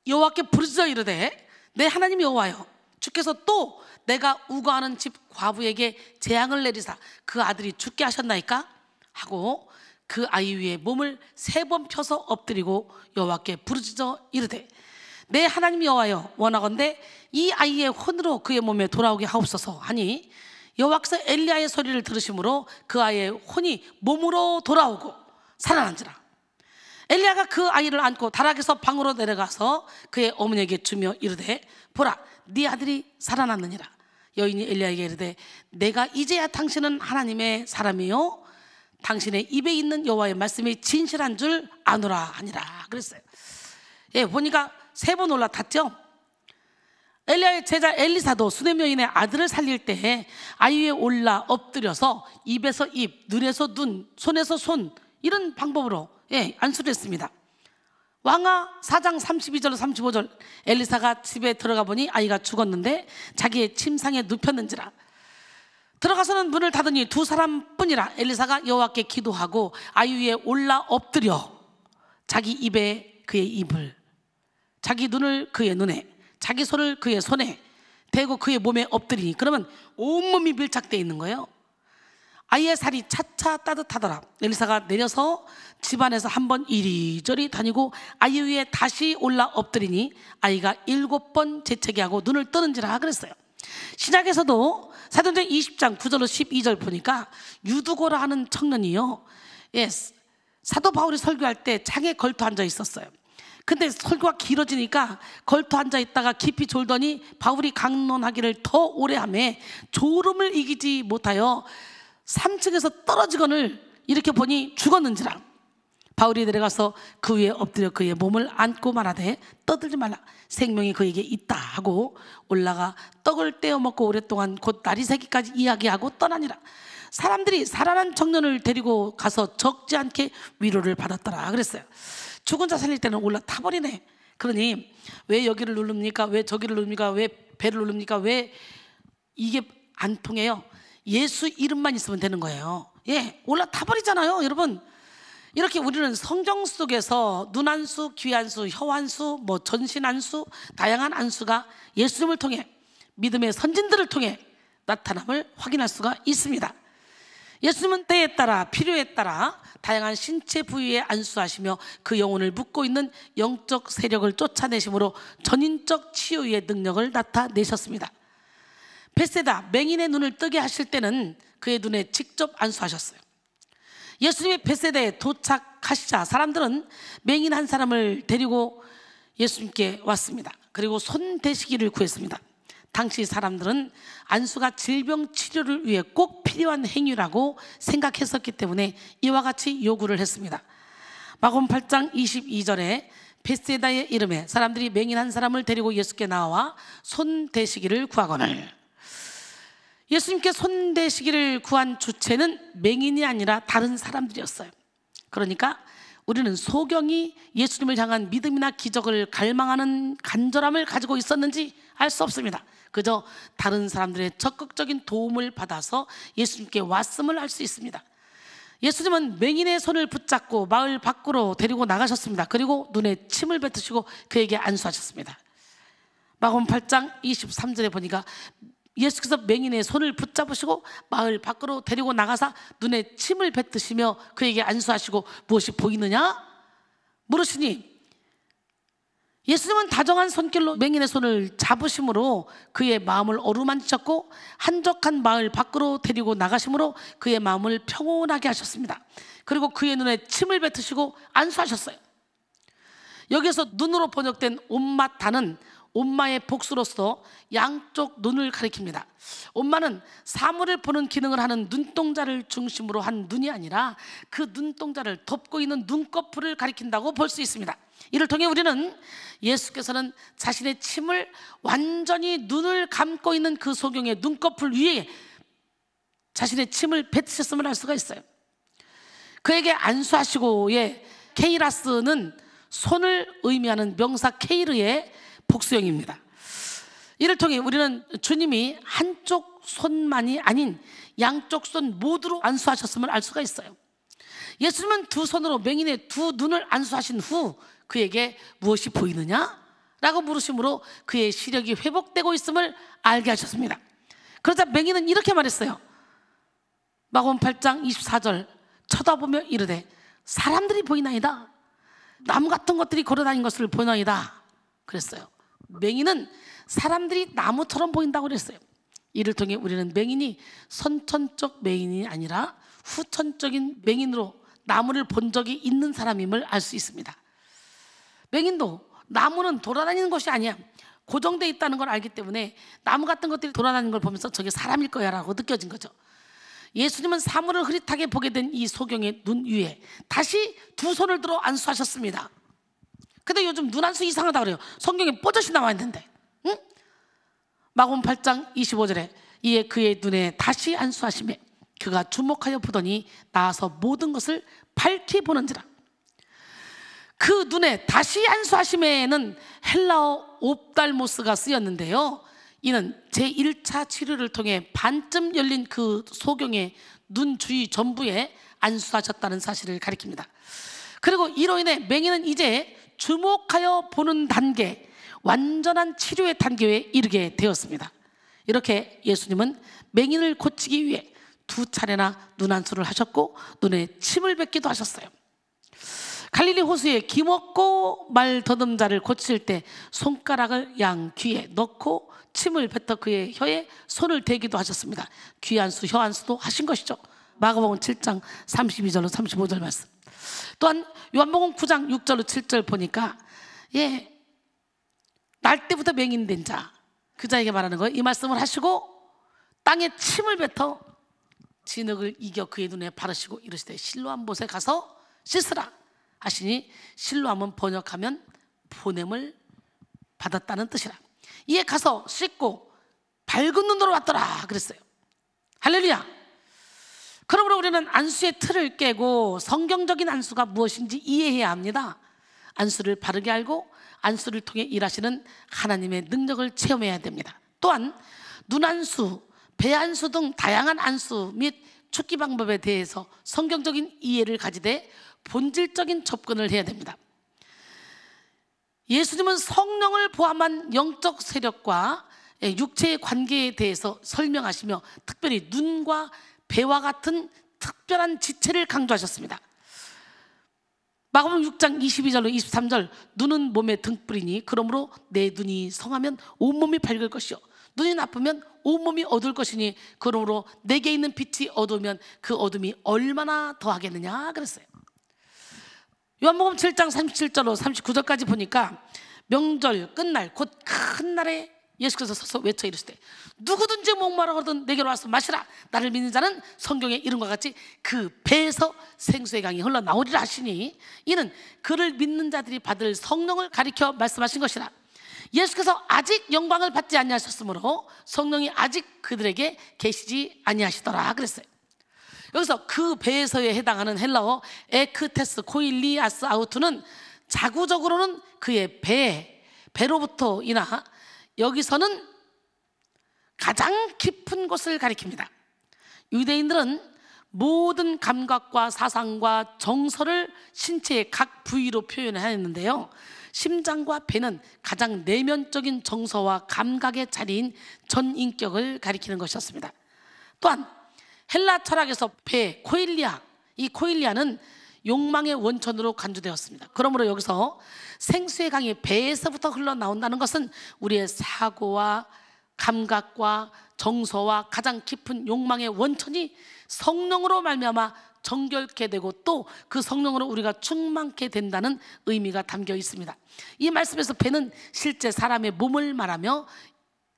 여호와께 부르짖어 이르되 내 하나님 여호와여, 주께서 또 내가 우거하는 집 과부에게 재앙을 내리사 그 아들이 죽게 하셨나이까? 하고 그 아이 위에 몸을 3번 펴서 엎드리고 여호와께 부르짖어 이르되 내 하나님 여호와여 원하건대 이 아이의 혼으로 그의 몸에 돌아오게 하옵소서 하니 여호와께서 엘리야의 소리를 들으심으로 그 아이의 혼이 몸으로 돌아오고 살아난지라. 엘리야가 그 아이를 안고 다락에서 방으로 내려가서 그의 어머니에게 주며 이르되 보라 네 아들이 살아났느니라. 여인이 엘리야에게 이르되 내가 이제야 당신은 하나님의 사람이요 당신의 입에 있는 여호와의 말씀이 진실한 줄 아노라 하니라 그랬어요. 예, 보니까 3번 올라탔죠. 엘리야의 제자 엘리사도 수넴 여인의 아들을 살릴 때 아이 위에 올라 엎드려서 입에서 입, 눈에서 눈, 손에서 손 이런 방법으로 안수를 했습니다. 왕하 4장 32절 35절 엘리사가 집에 들어가 보니 아이가 죽었는데 자기의 침상에 눕혔는지라. 들어가서는 문을 닫으니 2 사람뿐이라. 엘리사가 여호와께 기도하고 아이 위에 올라 엎드려 자기 입에 그의 입을, 자기 눈을 그의 눈에, 자기 손을 그의 손에 대고 그의 몸에 엎드리니 그러면 온몸이 밀착되어 있는 거예요. 아이의 살이 차차 따뜻하더라. 엘리사가 내려서 집안에서 한번 이리저리 다니고 아이 위에 다시 올라 엎드리니 아이가 7번 재채기하고 눈을 뜨는지라 그랬어요. 신약에서도 사도행전 20장 9절로 12절 보니까 유두고라 하는 청년이요, 사도 바울이 설교할 때 창에 걸터 앉아 있었어요. 근데 설교가 길어지니까 걸터 앉아 있다가 깊이 졸더니 바울이 강론하기를 더 오래 하매 졸음을 이기지 못하여 3층에서 떨어지거늘 이렇게 보니 죽었는지라. 바울이 내려가서 그 위에 엎드려 그의 몸을 안고 말하되 떠들지 말라 생명이 그에게 있다 하고 올라가 떡을 떼어 먹고 오랫동안 곧 날이 새기까지 이야기하고 떠나니라. 사람들이 살아난 청년을 데리고 가서 적지 않게 위로를 받았더라 그랬어요. 죽은 자 살릴 때는 올라타버리네. 그러니 왜 여기를 누릅니까? 왜 저기를 누릅니까? 왜 배를 누릅니까? 왜 이게 안 통해요? 예수 이름만 있으면 되는 거예요. 올라타버리잖아요 여러분. 이렇게 우리는 성경 속에서 눈 안수, 귀 안수, 혀 안수, 전신 안수, 다양한 안수가 예수님을 통해 믿음의 선진들을 통해 나타남을 확인할 수가 있습니다. 예수님은 때에 따라 필요에 따라 다양한 신체 부위에 안수하시며 그 영혼을 묶고 있는 영적 세력을 쫓아내심으로 전인적 치유의 능력을 나타내셨습니다. 벳세다 맹인의 눈을 뜨게 하실 때는 그의 눈에 직접 안수하셨어요. 예수님이 벳세다에 도착하시자 사람들은 맹인 한 사람을 데리고 예수님께 왔습니다. 그리고 손 대시기를 구했습니다. 당시 사람들은 안수가 질병 치료를 위해 꼭 필요한 행위라고 생각했었기 때문에 이와 같이 요구를 했습니다. 마가복음 8장 22절에 벳세다의 이름에 사람들이 맹인 한 사람을 데리고 예수께 나와 손 대시기를 구하거늘. 예수님께 손 대시기를 구한 주체는 맹인이 아니라 다른 사람들이었어요. 그러니까 우리는 소경이 예수님을 향한 믿음이나 기적을 갈망하는 간절함을 가지고 있었는지 알 수 없습니다. 그저 다른 사람들의 적극적인 도움을 받아서 예수님께 왔음을 알 수 있습니다. 예수님은 맹인의 손을 붙잡고 마을 밖으로 데리고 나가셨습니다. 그리고 눈에 침을 뱉으시고 그에게 안수하셨습니다. 마가복음 8장 23절에 보니까 예수께서 맹인의 손을 붙잡으시고 마을 밖으로 데리고 나가사 눈에 침을 뱉으시며 그에게 안수하시고 무엇이 보이느냐 물으시니 예수님은 다정한 손길로 맹인의 손을 잡으심으로 그의 마음을 어루만지셨고 한적한 마을 밖으로 데리고 나가심으로 그의 마음을 평온하게 하셨습니다. 그리고 그의 눈에 침을 뱉으시고 안수하셨어요. 여기서 눈으로 번역된 옴마타는 옴마의 복수로서 양쪽 눈을 가리킵니다. 옴마는 사물을 보는 기능을 하는 눈동자를 중심으로 한 눈이 아니라 그 눈동자를 덮고 있는 눈꺼풀을 가리킨다고 볼 수 있습니다. 이를 통해 우리는 예수께서는 자신의 침을 완전히 눈을 감고 있는 그 소경의 눈꺼풀 위에 자신의 침을 뱉으셨음을 알 수가 있어요. 그에게 안수하시고의 케이라스는 손을 의미하는 명사 케이르의 복수형입니다. 이를 통해 우리는 주님이 한쪽 손만이 아닌 양쪽 손 모두로 안수하셨음을 알 수가 있어요. 예수님은 2 손으로 맹인의 2 눈을 안수하신 후 그에게 무엇이 보이느냐? 라고 물으심으로 그의 시력이 회복되고 있음을 알게 하셨습니다. 그러자 맹인은 이렇게 말했어요. 마가복음 8장 24절 쳐다보며 이르되 사람들이 보이나이다. 나무 같은 것들이 걸어다니는 것을 보이나이다 그랬어요. 맹인은 사람들이 나무처럼 보인다고 그랬어요. 이를 통해 우리는 맹인이 선천적 맹인이 아니라 후천적인 맹인으로 나무를 본 적이 있는 사람임을 알 수 있습니다. 맹인도 나무는 돌아다니는 것이 아니야, 고정되어 있다는 걸 알기 때문에 나무 같은 것들이 돌아다니는 걸 보면서 저게 사람일 거야 라고 느껴진 거죠. 예수님은 사물을 흐릿하게 보게 된 이 소경의 눈 위에 다시 두 손을 들어 안수하셨습니다. 근데 요즘 눈 안수 이상하다 그래요. 성경에 뽀젓이 나와 있는데, 응? 마가복음 8장 25절에 이에 그의 눈에 다시 안수하시매 그가 주목하여 보더니 나아서 모든 것을 밝히 보는지라. 그 눈에 다시 안수하심에는 헬라어 옵달모스가 쓰였는데요, 이는 제1차 치료를 통해 반쯤 열린 그 소경의 눈 주위 전부에 안수하셨다는 사실을 가리킵니다. 그리고 이로 인해 맹인은 이제 주목하여 보는 단계, 완전한 치료의 단계에 이르게 되었습니다. 이렇게 예수님은 맹인을 고치기 위해 2차례나 눈안수를 하셨고 눈에 침을 뱉기도 하셨어요. 갈릴리 호수에 기먹고 말 더듬자를 고칠 때 손가락을 양 귀에 넣고 침을 뱉어 그의 혀에 손을 대기도 하셨습니다. 귀 안수, 혀 안수도 하신 것이죠. 마가복음 7장 32절로 35절 말씀. 또한 요한복음 9장 6절로 7절 보니까 날 때부터 맹인된 자, 그 자에게 말하는 거예요. 이 말씀을 하시고 땅에 침을 뱉어 진흙을 이겨 그의 눈에 바르시고 이르시되 실로암 못에 가서 씻으라 하시니, 실로암은 번역하면 보냄을 받았다는 뜻이라. 이에 가서 씻고 밝은 눈으로 왔더라 그랬어요. 할렐루야. 그러므로 우리는 안수의 틀을 깨고 성경적인 안수가 무엇인지 이해해야 합니다. 안수를 바르게 알고 안수를 통해 일하시는 하나님의 능력을 체험해야 됩니다. 또한 눈안수, 배안수 등 다양한 안수 및 축기 방법에 대해서 성경적인 이해를 가지되 본질적인 접근을 해야 됩니다. 예수님은 성령을 포함한 영적 세력과 육체의 관계에 대해서 설명하시며 특별히 눈과 배와 같은 특별한 지체를 강조하셨습니다. 마가복음 6장 22절로 23절 눈은 몸의 등불이니 그러므로 내 눈이 성하면 온몸이 밝을 것이요 눈이 나쁘면 온몸이 어두울 것이니 그러므로 내게 있는 빛이 어두우면 그 어둠이 얼마나 더하겠느냐 그랬어요. 요한복음 7장 37절로 39절까지 보니까 명절 끝날 곧 큰 날에 예수께서 서서 외쳐 이르시되 누구든지 목마르거든 내게로 와서 마시라. 나를 믿는 자는 성경에 이름과 같이 그 배에서 생수의 강이 흘러나오리라 하시니, 이는 그를 믿는 자들이 받을 성령을 가리켜 말씀하신 것이라. 예수께서 아직 영광을 받지 아니하셨으므로 성령이 아직 그들에게 계시지 아니하시더라 그랬어요. 여기서 그 배에서에 해당하는 헬라어 에크테스 코일리아스 아우투는 자구적으로는 그의 배로부터 이나 여기서는 가장 깊은 곳을 가리킵니다. 유대인들은 모든 감각과 사상과 정서를 신체의 각 부위로 표현하였는데요, 심장과 배는 가장 내면적인 정서와 감각의 자리인 전인격을 가리키는 것이었습니다. 또한 헬라 철학에서 배, 코일리아, 이 코일리아는 욕망의 원천으로 간주되었습니다. 그러므로 여기서 생수의 강이 배에서부터 흘러나온다는 것은 우리의 사고와 감각과 정서와 가장 깊은 욕망의 원천이 성령으로 말미암아 정결케 되고 또 그 성령으로 우리가 충만케 된다는 의미가 담겨 있습니다. 이 말씀에서 배는 실제 사람의 몸을 말하며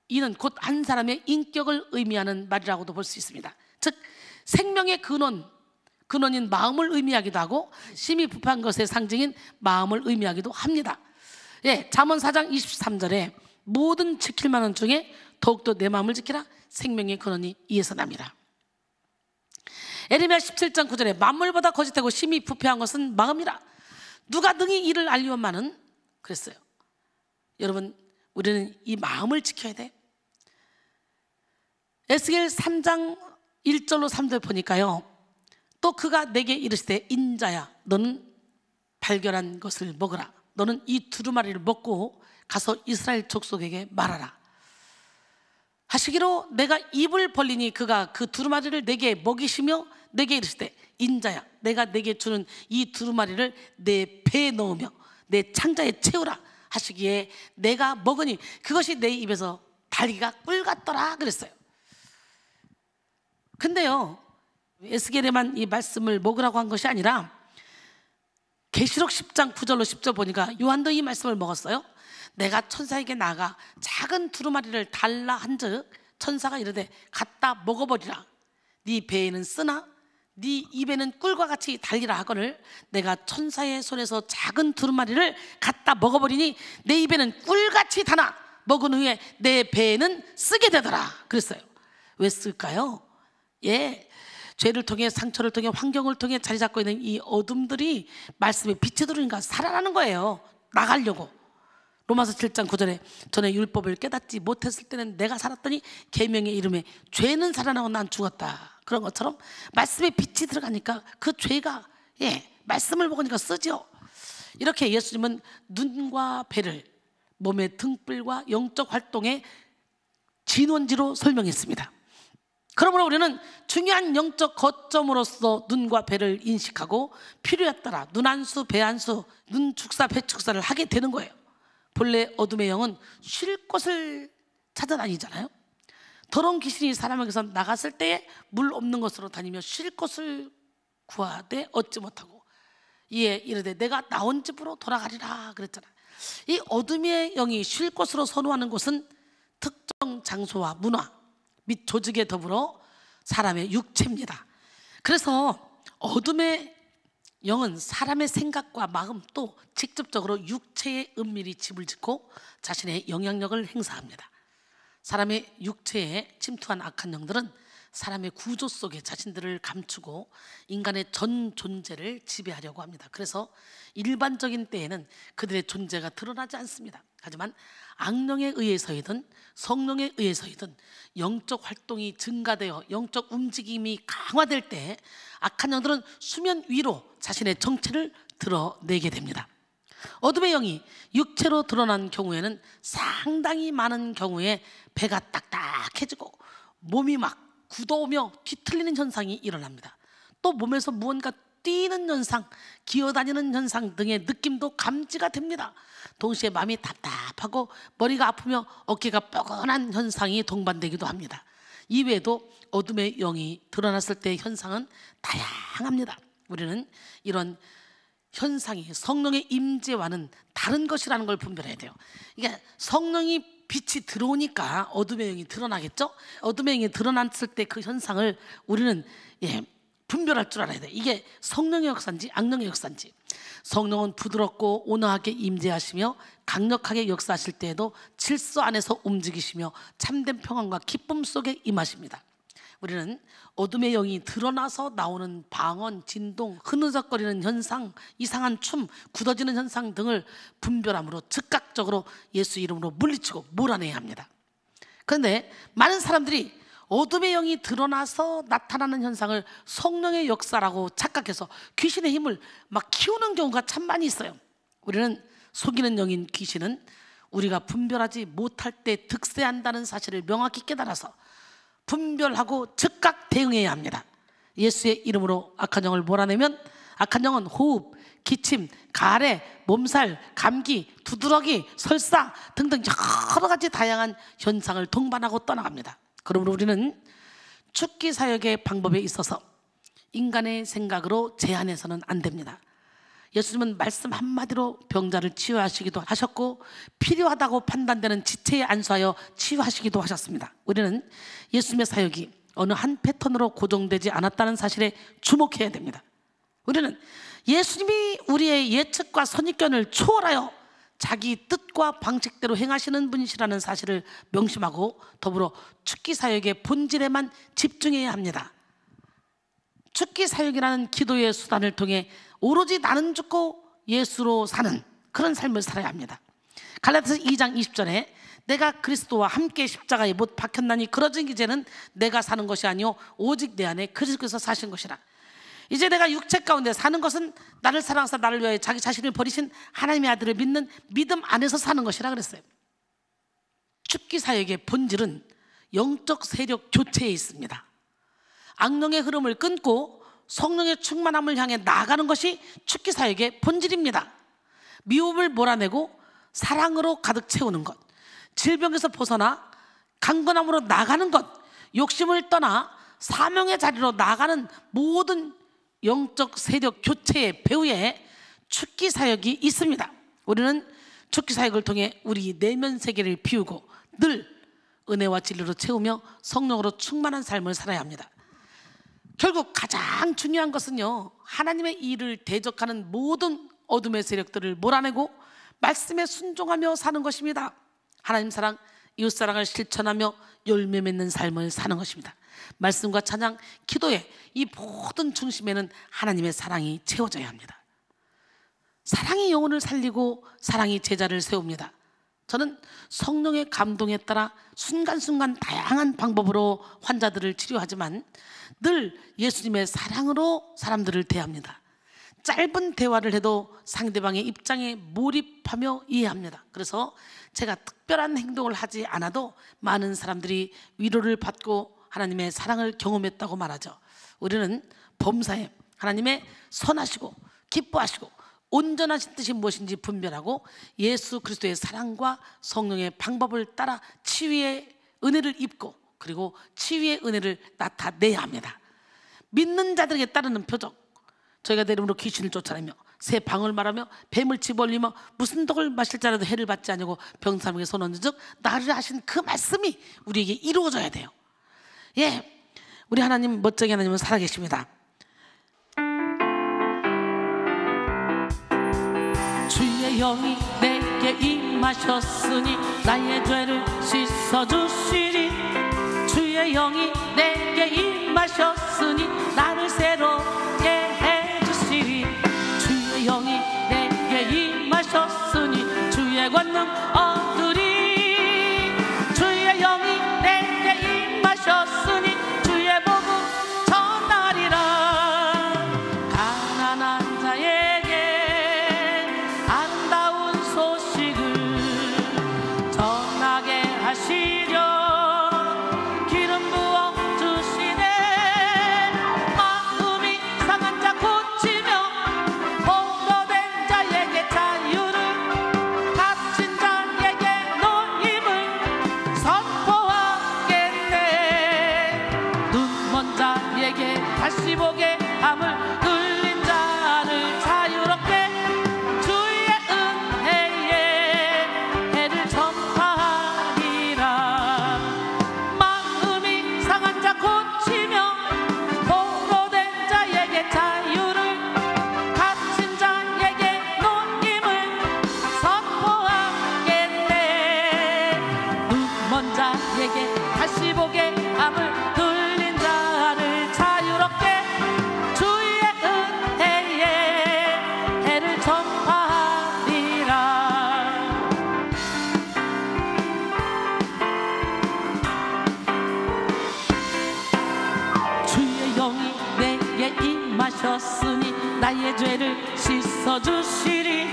이는 곧 한 사람의 인격을 의미하는 말이라고도 볼 수 있습니다. 즉 생명의 근원인 마음을 의미하기도 하고 심히 부패한 것의 상징인 마음을 의미하기도 합니다. 잠언 4장 23절에 모든 지킬 만한 중에 더욱더 내 마음을 지키라. 생명의 근원이 이에서 납니다. 에레미야 17장 9절에 만물보다 거짓되고 심히 부패한 것은 마음이라. 누가 능히 이를 알리오마는 그랬어요. 여러분, 우리는 이 마음을 지켜야 돼. 에스겔 3장 1절로 3절 보니까요, 또 그가 내게 이르시되 인자야 너는 발견한 것을 먹으라. 너는 이 두루마리를 먹고 가서 이스라엘 족속에게 말하라 하시기로 내가 입을 벌리니 그가 그 두루마리를 내게 먹이시며 내게 이르시되 인자야. 내가 내게 주는 이 두루마리를 내 배에 넣으며 내 창자에 채우라 하시기에 내가 먹으니 그것이 내 입에서 달기가 꿀 같더라 그랬어요. 근데요, 에스겔에만 이 말씀을 먹으라고 한 것이 아니라 계시록 10장 9절로 10절 보니까 요한도 이 말씀을 먹었어요. 내가 천사에게 나아가 작은 두루마리를 달라 한즉 천사가 이르되 갖다 먹어버리라. 네 배에는 쓰나 네 입에는 꿀과 같이 달리라 하거늘 내가 천사의 손에서 작은 두루마리를 갖다 먹어버리니 내 입에는 꿀같이 다나 먹은 후에 내 배에는 쓰게 되더라 그랬어요. 왜 쓸까요? 예, 죄를 통해 상처를 통해 환경을 통해 자리 잡고 있는 이 어둠들이 말씀의 빛이 들어오니까 살아나는 거예요. 나가려고. 로마서 7장 9절에 전에 율법을 깨닫지 못했을 때는 내가 살았더니 계명의 이름에 죄는 살아나고 난 죽었다. 그런 것처럼 말씀의 빛이 들어가니까 그 죄가 말씀을 먹으니까 쓰죠. 이렇게 예수님은 눈과 배를 몸의 등불과 영적 활동의 진원지로 설명했습니다. 그러므로 우리는 중요한 영적 거점으로서 눈과 배를 인식하고 필요에 따라 눈 안수, 배 안수, 눈 축사, 배 축사를 하게 되는 거예요. 본래 어둠의 영은 쉴 곳을 찾아다니잖아요. 더러운 귀신이 사람에게서 나갔을 때에 물 없는 곳으로 다니며 쉴 곳을 구하되 얻지 못하고 이에 이르되 내가 나온 집으로 돌아가리라 그랬잖아요. 이 어둠의 영이 쉴 곳으로 선호하는 곳은 특정 장소와 문화 및 조직에 더불어 사람의 육체입니다. 그래서 어둠의 영은 사람의 생각과 마음 또 직접적으로 육체에 은밀히 집을 짓고 자신의 영향력을 행사합니다. 사람의 육체에 침투한 악한 영들은 사람의 구조 속에 자신들을 감추고 인간의 전 존재를 지배하려고 합니다. 그래서 일반적인 때에는 그들의 존재가 드러나지 않습니다. 하지만 악령에 의해서이든 성령에 의해서이든 영적 활동이 증가되어 영적 움직임이 강화될 때 악한 영들은 수면 위로 자신의 정체를 드러내게 됩니다. 어둠의 영이 육체로 드러난 경우에는 상당히 많은 경우에 배가 딱딱해지고 몸이 막 굳어오며 뒤틀리는 현상이 일어납니다. 또 몸에서 무언가 뛰는 현상, 기어다니는 현상 등의 느낌도 감지가 됩니다. 동시에 마음이 답답하고 머리가 아프며 어깨가 뻐근한 현상이 동반되기도 합니다. 이외에도 어둠의 영이 드러났을 때의 현상은 다양합니다. 우리는 이런 현상이 성령의 임재와는 다른 것이라는 걸 분별해야 돼요. 그러니까 성령이 빛이 들어오니까 어둠의 영이 드러나겠죠? 어둠의 영이 드러났을 때 그 현상을 우리는 분별할 줄 알아야 돼. 이게 성령의 역사인지 악령의 역사인지. 성령은 부드럽고 온화하게 임재하시며 강력하게 역사하실 때에도 질서 안에서 움직이시며 참된 평안과 기쁨 속에 임하십니다. 우리는 어둠의 영이 드러나서 나오는 방언, 진동, 흐느적거리는 현상, 이상한 춤, 굳어지는 현상 등을 분별함으로 즉각적으로 예수 이름으로 물리치고 몰아내야 합니다. 그런데 많은 사람들이 어둠의 영이 드러나서 나타나는 현상을 성령의 역사라고 착각해서 귀신의 힘을 막 키우는 경우가 참 많이 있어요. 우리는 속이는 영인 귀신은 우리가 분별하지 못할 때 득세한다는 사실을 명확히 깨달아서 분별하고 즉각 대응해야 합니다. 예수의 이름으로 악한 영을 몰아내면 악한 영은 호흡, 기침, 가래, 몸살, 감기, 두드러기, 설사 등등 여러 가지 다양한 현상을 동반하고 떠나갑니다. 그러므로 우리는 축기 사역의 방법에 있어서 인간의 생각으로 제한해서는 안 됩니다. 예수님은 말씀 한마디로 병자를 치유하시기도 하셨고 필요하다고 판단되는 지체에 안수하여 치유하시기도 하셨습니다. 우리는 예수님의 사역이 어느 한 패턴으로 고정되지 않았다는 사실에 주목해야 됩니다. 우리는 예수님이 우리의 예측과 선입견을 초월하여 자기 뜻과 방식대로 행하시는 분이시라는 사실을 명심하고 더불어 축기 사역의 본질에만 집중해야 합니다. 축기 사역이라는 기도의 수단을 통해 오로지 나는 죽고 예수로 사는 그런 삶을 살아야 합니다. 갈라디아서 2장 20절에 내가 그리스도와 함께 십자가에 못 박혔나니 그러진 이제는 내가 사는 것이 아니요 오직 내 안에 그리스도께서 사신 것이라. 이제 내가 육체 가운데 사는 것은 나를 사랑하사 나를 위하여 자기 자신을 버리신 하나님의 아들을 믿는 믿음 안에서 사는 것이라 그랬어요. 축기 사역의 본질은 영적 세력 교체에 있습니다. 악령의 흐름을 끊고 성령의 충만함을 향해 나아가는 것이 축기 사역의 본질입니다. 미움을 몰아내고 사랑으로 가득 채우는 것, 질병에서 벗어나 강건함으로 나가는 것, 욕심을 떠나 사명의 자리로 나가는 모든 영적 세력 교체의 배후에 축기 사역이 있습니다. 우리는 축기 사역을 통해 우리 내면 세계를 비우고 늘 은혜와 진리로 채우며 성령으로 충만한 삶을 살아야 합니다. 결국 가장 중요한 것은요, 하나님의 일을 대적하는 모든 어둠의 세력들을 몰아내고 말씀에 순종하며 사는 것입니다. 하나님 사랑, 이웃사랑을 실천하며 열매 맺는 삶을 사는 것입니다. 말씀과 찬양, 기도의 이 모든 중심에는 하나님의 사랑이 채워져야 합니다. 사랑이 영혼을 살리고 사랑이 제자를 세웁니다. 저는 성령의 감동에 따라 순간순간 다양한 방법으로 환자들을 치료하지만 늘 예수님의 사랑으로 사람들을 대합니다. 짧은 대화를 해도 상대방의 입장에 몰입하며 이해합니다. 그래서 제가 특별한 행동을 하지 않아도 많은 사람들이 위로를 받고 하나님의 사랑을 경험했다고 말하죠. 우리는 범사에 하나님의 선하시고 기뻐하시고 온전하신 뜻이 무엇인지 분별하고 예수 그리스도의 사랑과 성령의 방법을 따라 치유의 은혜를 입고 그리고 치유의 은혜를 나타내야 합니다. 믿는 자들에게 따르는 표적, 저희가 내 이름으로 귀신을 쫓아내며 새 방울 말하며 뱀을 집어올리며 무슨 독을 마실 자라도 해를 받지 않으고 병사에게 손 얹은 즉 나를 하신 그 말씀이 우리에게 이루어져야 돼요. 예, 우리 하나님, 멋쟁이 하나님은 살아계십니다. 주의 영이 내게 임하셨으니 나의 죄를 씻어주시리. 주의 영이 내게 임하셨으니 나를 새롭게 해주시리. 주의 영이 내게 임하셨으니 주의 권능 얻으리. 주의 영이 내게 임하셨으니 주의 복음 전하리라. 가난한 자에게 아름다운 소식을 전하게 하시려 기름 부어 주시네. 마음이 상한 자 고치며 포로된 자에게 자유를, 갇힌 자에게 노임을 선포하겠네. 눈먼 자에게 다시 보게 함을, 끌린 자를 자유롭게 주의 은혜에 해를 전파하리라. 마음이 상한 자 고치며 포로된 자에게 자유를, 갇힌 자에게 노임을 선포하겠네. 눈먼 자에게 다시 보게 함을, 끌린 자를 자유롭게 주의 은혜에 해를 전파하리라. 주의 영이 내게 임하셨으니 나의 죄를 씻어주시리.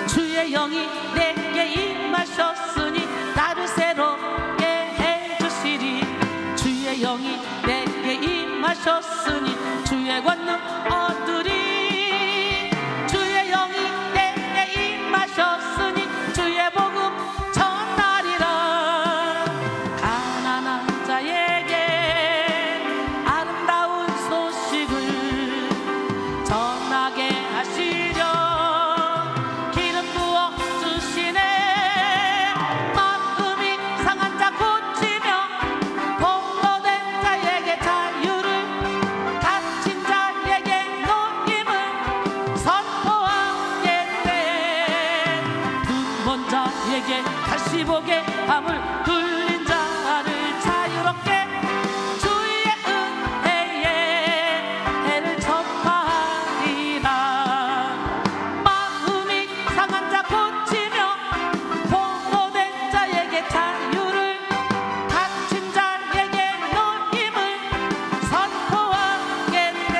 주의 영이 내게 임하셨으니 나를 새롭게 해주시리. 주의 영이 내게 임하셨으니 주의 권능 얻으리. 주의 영이 내게 임하셨으니 주의 복음 전하리라. 가난한 자에게 아름다운 소식을 전하게 하시려 기름 부어 주시네. 마음이 상한 자 고치며 포로된 자에게 자유를, 갇힌 자에게 노임을 선포하겠네. 눈먼 자에게 다시 보게 함을, 끌린 자를 자유롭게 주의 은혜에 해를 전파하리라. 마음이 상한 자 고치며 포로된 자에게 자유를, 갇힌 자에게 노임을 선포하겠네.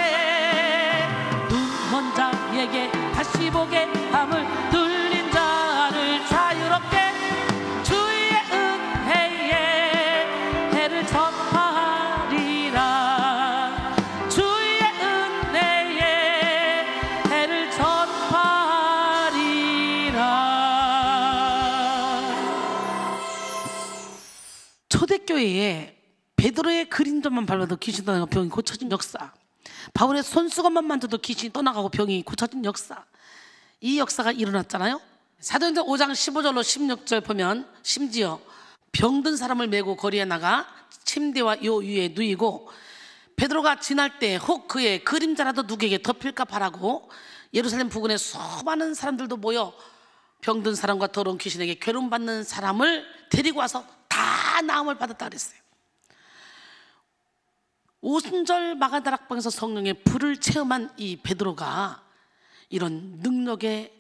눈먼 자에게 다시 보게 함을, 들린 자를 자유롭게 주의 십자교회에 베드로의 그림자만 밟아도 귀신 떠나고 병이 고쳐진 역사, 바울의 손수건만 만져도 귀신이 떠나가고 병이 고쳐진 역사, 이 역사가 일어났잖아요. 사도행전 5장 15절로 16절 보면 심지어 병든 사람을 메고 거리에 나가 침대와 요 위에 누이고 베드로가 지날 때 혹 그의 그림자라도 누구에게 덮일까 바라고 예루살렘 부근에 수많은 사람들도 모여 병든 사람과 더러운 귀신에게 괴로움받는 사람을 데리고 와서 다 나음을 받았다 그랬어요. 오순절 마가다락방에서 성령의 불을 체험한 이 베드로가 이런 능력의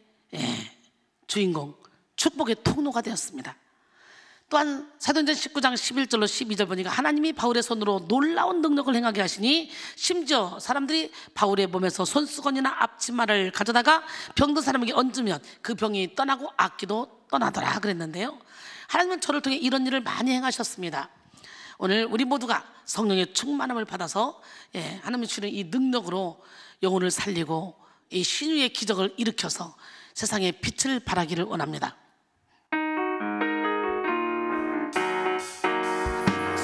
주인공, 축복의 통로가 되었습니다. 또한 사도행전 19장 11절로 12절 보니까 하나님이 바울의 손으로 놀라운 능력을 행하게 하시니 심지어 사람들이 바울의 몸에서 손수건이나 앞치마를 가져다가 병든 사람에게 얹으면 그 병이 떠나고 악기도 떠나더라 그랬는데요. 하나님은 저를 통해 이런 일을 많이 행하셨습니다. 오늘 우리 모두가 성령의 충만함을 받아서 하나님이 주는 이 능력으로 영혼을 살리고 이 신유의 기적을 일으켜서 세상에 빛을 발하기를 원합니다.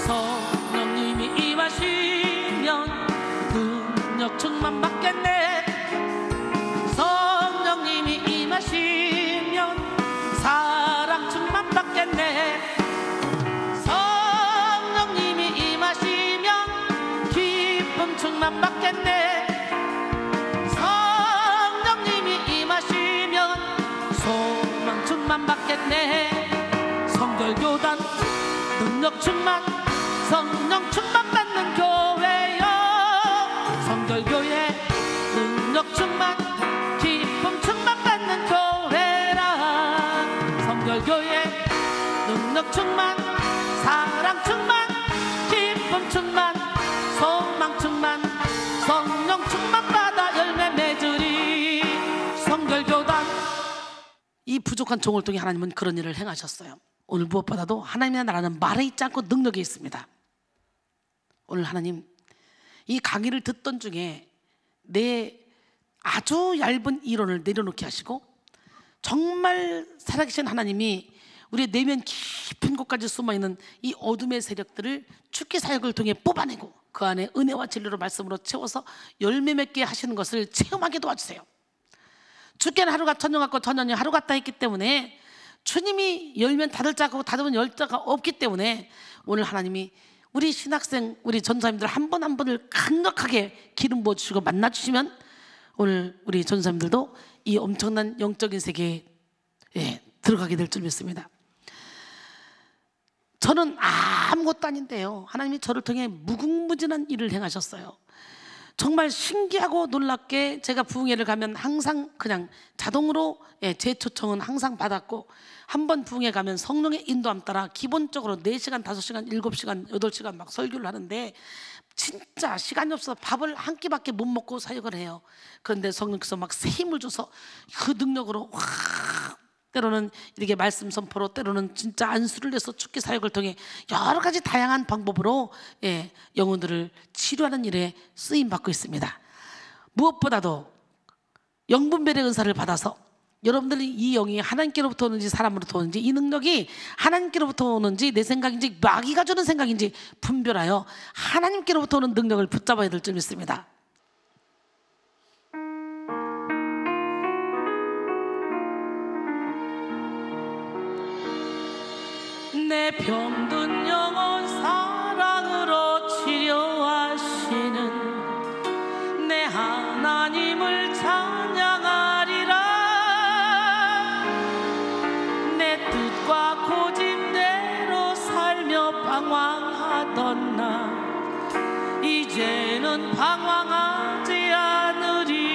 성령님이 임하시면 능력 충만 받겠네. 성령님이 임하시면 사랑 충만 받겠네. 성령님이 임하시면 기쁨 충만 받겠네. 성령님이 임하시면 소망 충만 받겠네. 성결교단 능력 충만, 성령 충만 받는 교회요. 성결교회 능력 충만, 기쁨 충만 받는 교회라. 성결교회 능력 충만, 사랑 충만, 기쁨 충만, 소망 충만, 성령 충만 받아 열매 맺으리. 성결교단. 이 부족한 종을 통해 하나님은 그런 일을 행하셨어요. 오늘 무엇보다도 하나님의 나라는 말에 있지 않고 능력에 있습니다. 오늘 하나님 이 강의를 듣던 중에 내 아주 얇은 이론을 내려놓게 하시고 정말 살아계신 하나님이 우리의 내면 깊은 곳까지 숨어있는 이 어둠의 세력들을 죽기 사역을 통해 뽑아내고 그 안에 은혜와 진리로 말씀으로 채워서 열매 맺게 하시는 것을 체험하게 도와주세요. 죽게는 하루 같 천년 같고 천년이 하루 같다 했기 때문에 주님이 열면 닫을 자고 닫으면 열 자가 없기 때문에 오늘 하나님이 우리 신학생, 우리 전사님들 한 분 한 분을 강력하게 기름 부어주시고 만나주시면 오늘 우리 전사님들도 이 엄청난 영적인 세계에 들어가게 될 줄 믿습니다. 저는 아무것도 아닌데요, 하나님이 저를 통해 무궁무진한 일을 행하셨어요. 정말 신기하고 놀랍게 제가 부흥회를 가면 항상 그냥 자동으로 제 초청은 항상 받았고, 한 번 부흥회 가면 성령의 인도함 따라 기본적으로 4시간, 5시간, 7시간, 8시간 막 설교를 하는데 진짜 시간이 없어서 밥을 한 끼밖에 못 먹고 사역을 해요. 그런데 성령께서 막 새 힘을 줘서 그 능력으로 확, 때로는 이렇게 말씀 선포로, 때로는 진짜 안수를 내서 축기 사역을 통해 여러 가지 다양한 방법으로 영혼들을 치료하는 일에 쓰임 받고 있습니다. 무엇보다도 영분별의 은사를 받아서 여러분들이 이 영이 하나님께로부터 오는지 사람으로부터 오는지, 이 능력이 하나님께로부터 오는지 내 생각인지 마귀가 주는 생각인지 분별하여 하나님께로부터 오는 능력을 붙잡아야 될 줄 믿습니다. 내 병든 영혼 사랑으로 치료하시는 내 하나님을 찬양하리라. 내 뜻과 고집대로 살며 방황하던 나 이제는 방황하지 않으리.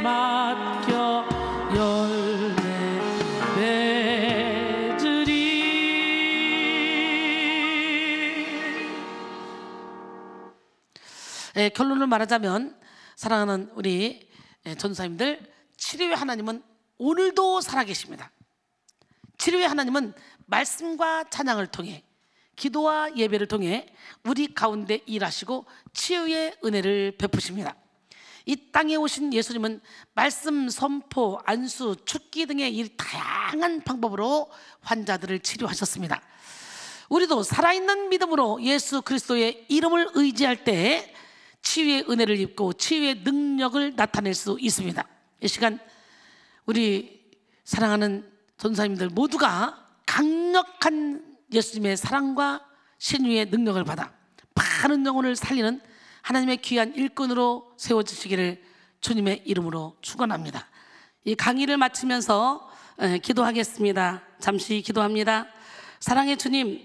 맡겨 열매 맺으리. 결론을 말하자면 사랑하는 우리 전사님들, 치료의 하나님은 오늘도 살아계십니다. 치료의 하나님은 말씀과 찬양을 통해, 기도와 예배를 통해 우리 가운데 일하시고 치유의 은혜를 베푸십니다. 이 땅에 오신 예수님은 말씀 선포, 안수, 축기 등의 이 다양한 방법으로 환자들을 치료하셨습니다. 우리도 살아있는 믿음으로 예수 그리스도의 이름을 의지할 때 치유의 은혜를 입고 치유의 능력을 나타낼 수 있습니다. 이 시간 우리 사랑하는 전사님들 모두가 강력한 예수님의 사랑과 신유의 능력을 받아 많은 영혼을 살리는 하나님의 귀한 일꾼으로 세워주시기를 주님의 이름으로 축원합니다. 이 강의를 마치면서 기도하겠습니다. 잠시 기도합니다. 사랑의 주님,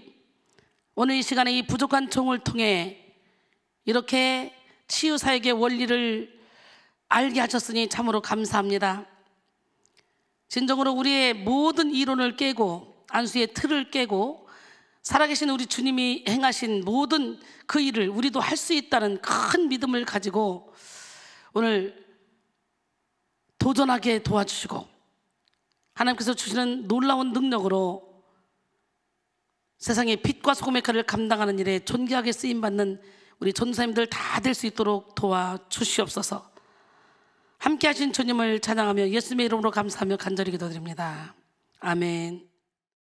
오늘 이 시간에 이 부족한 종을 통해 이렇게 치유사역의 원리를 알게 하셨으니 참으로 감사합니다. 진정으로 우리의 모든 이론을 깨고 안수의 틀을 깨고 살아계신 우리 주님이 행하신 모든 그 일을 우리도 할 수 있다는 큰 믿음을 가지고 오늘 도전하게 도와주시고 하나님께서 주시는 놀라운 능력으로 세상의 빛과 소금의 역할을 감당하는 일에 존귀하게 쓰임받는 우리 전사님들 다 될 수 있도록 도와주시옵소서. 함께 하신 주님을 찬양하며 예수님의 이름으로 감사하며 간절히 기도드립니다. 아멘.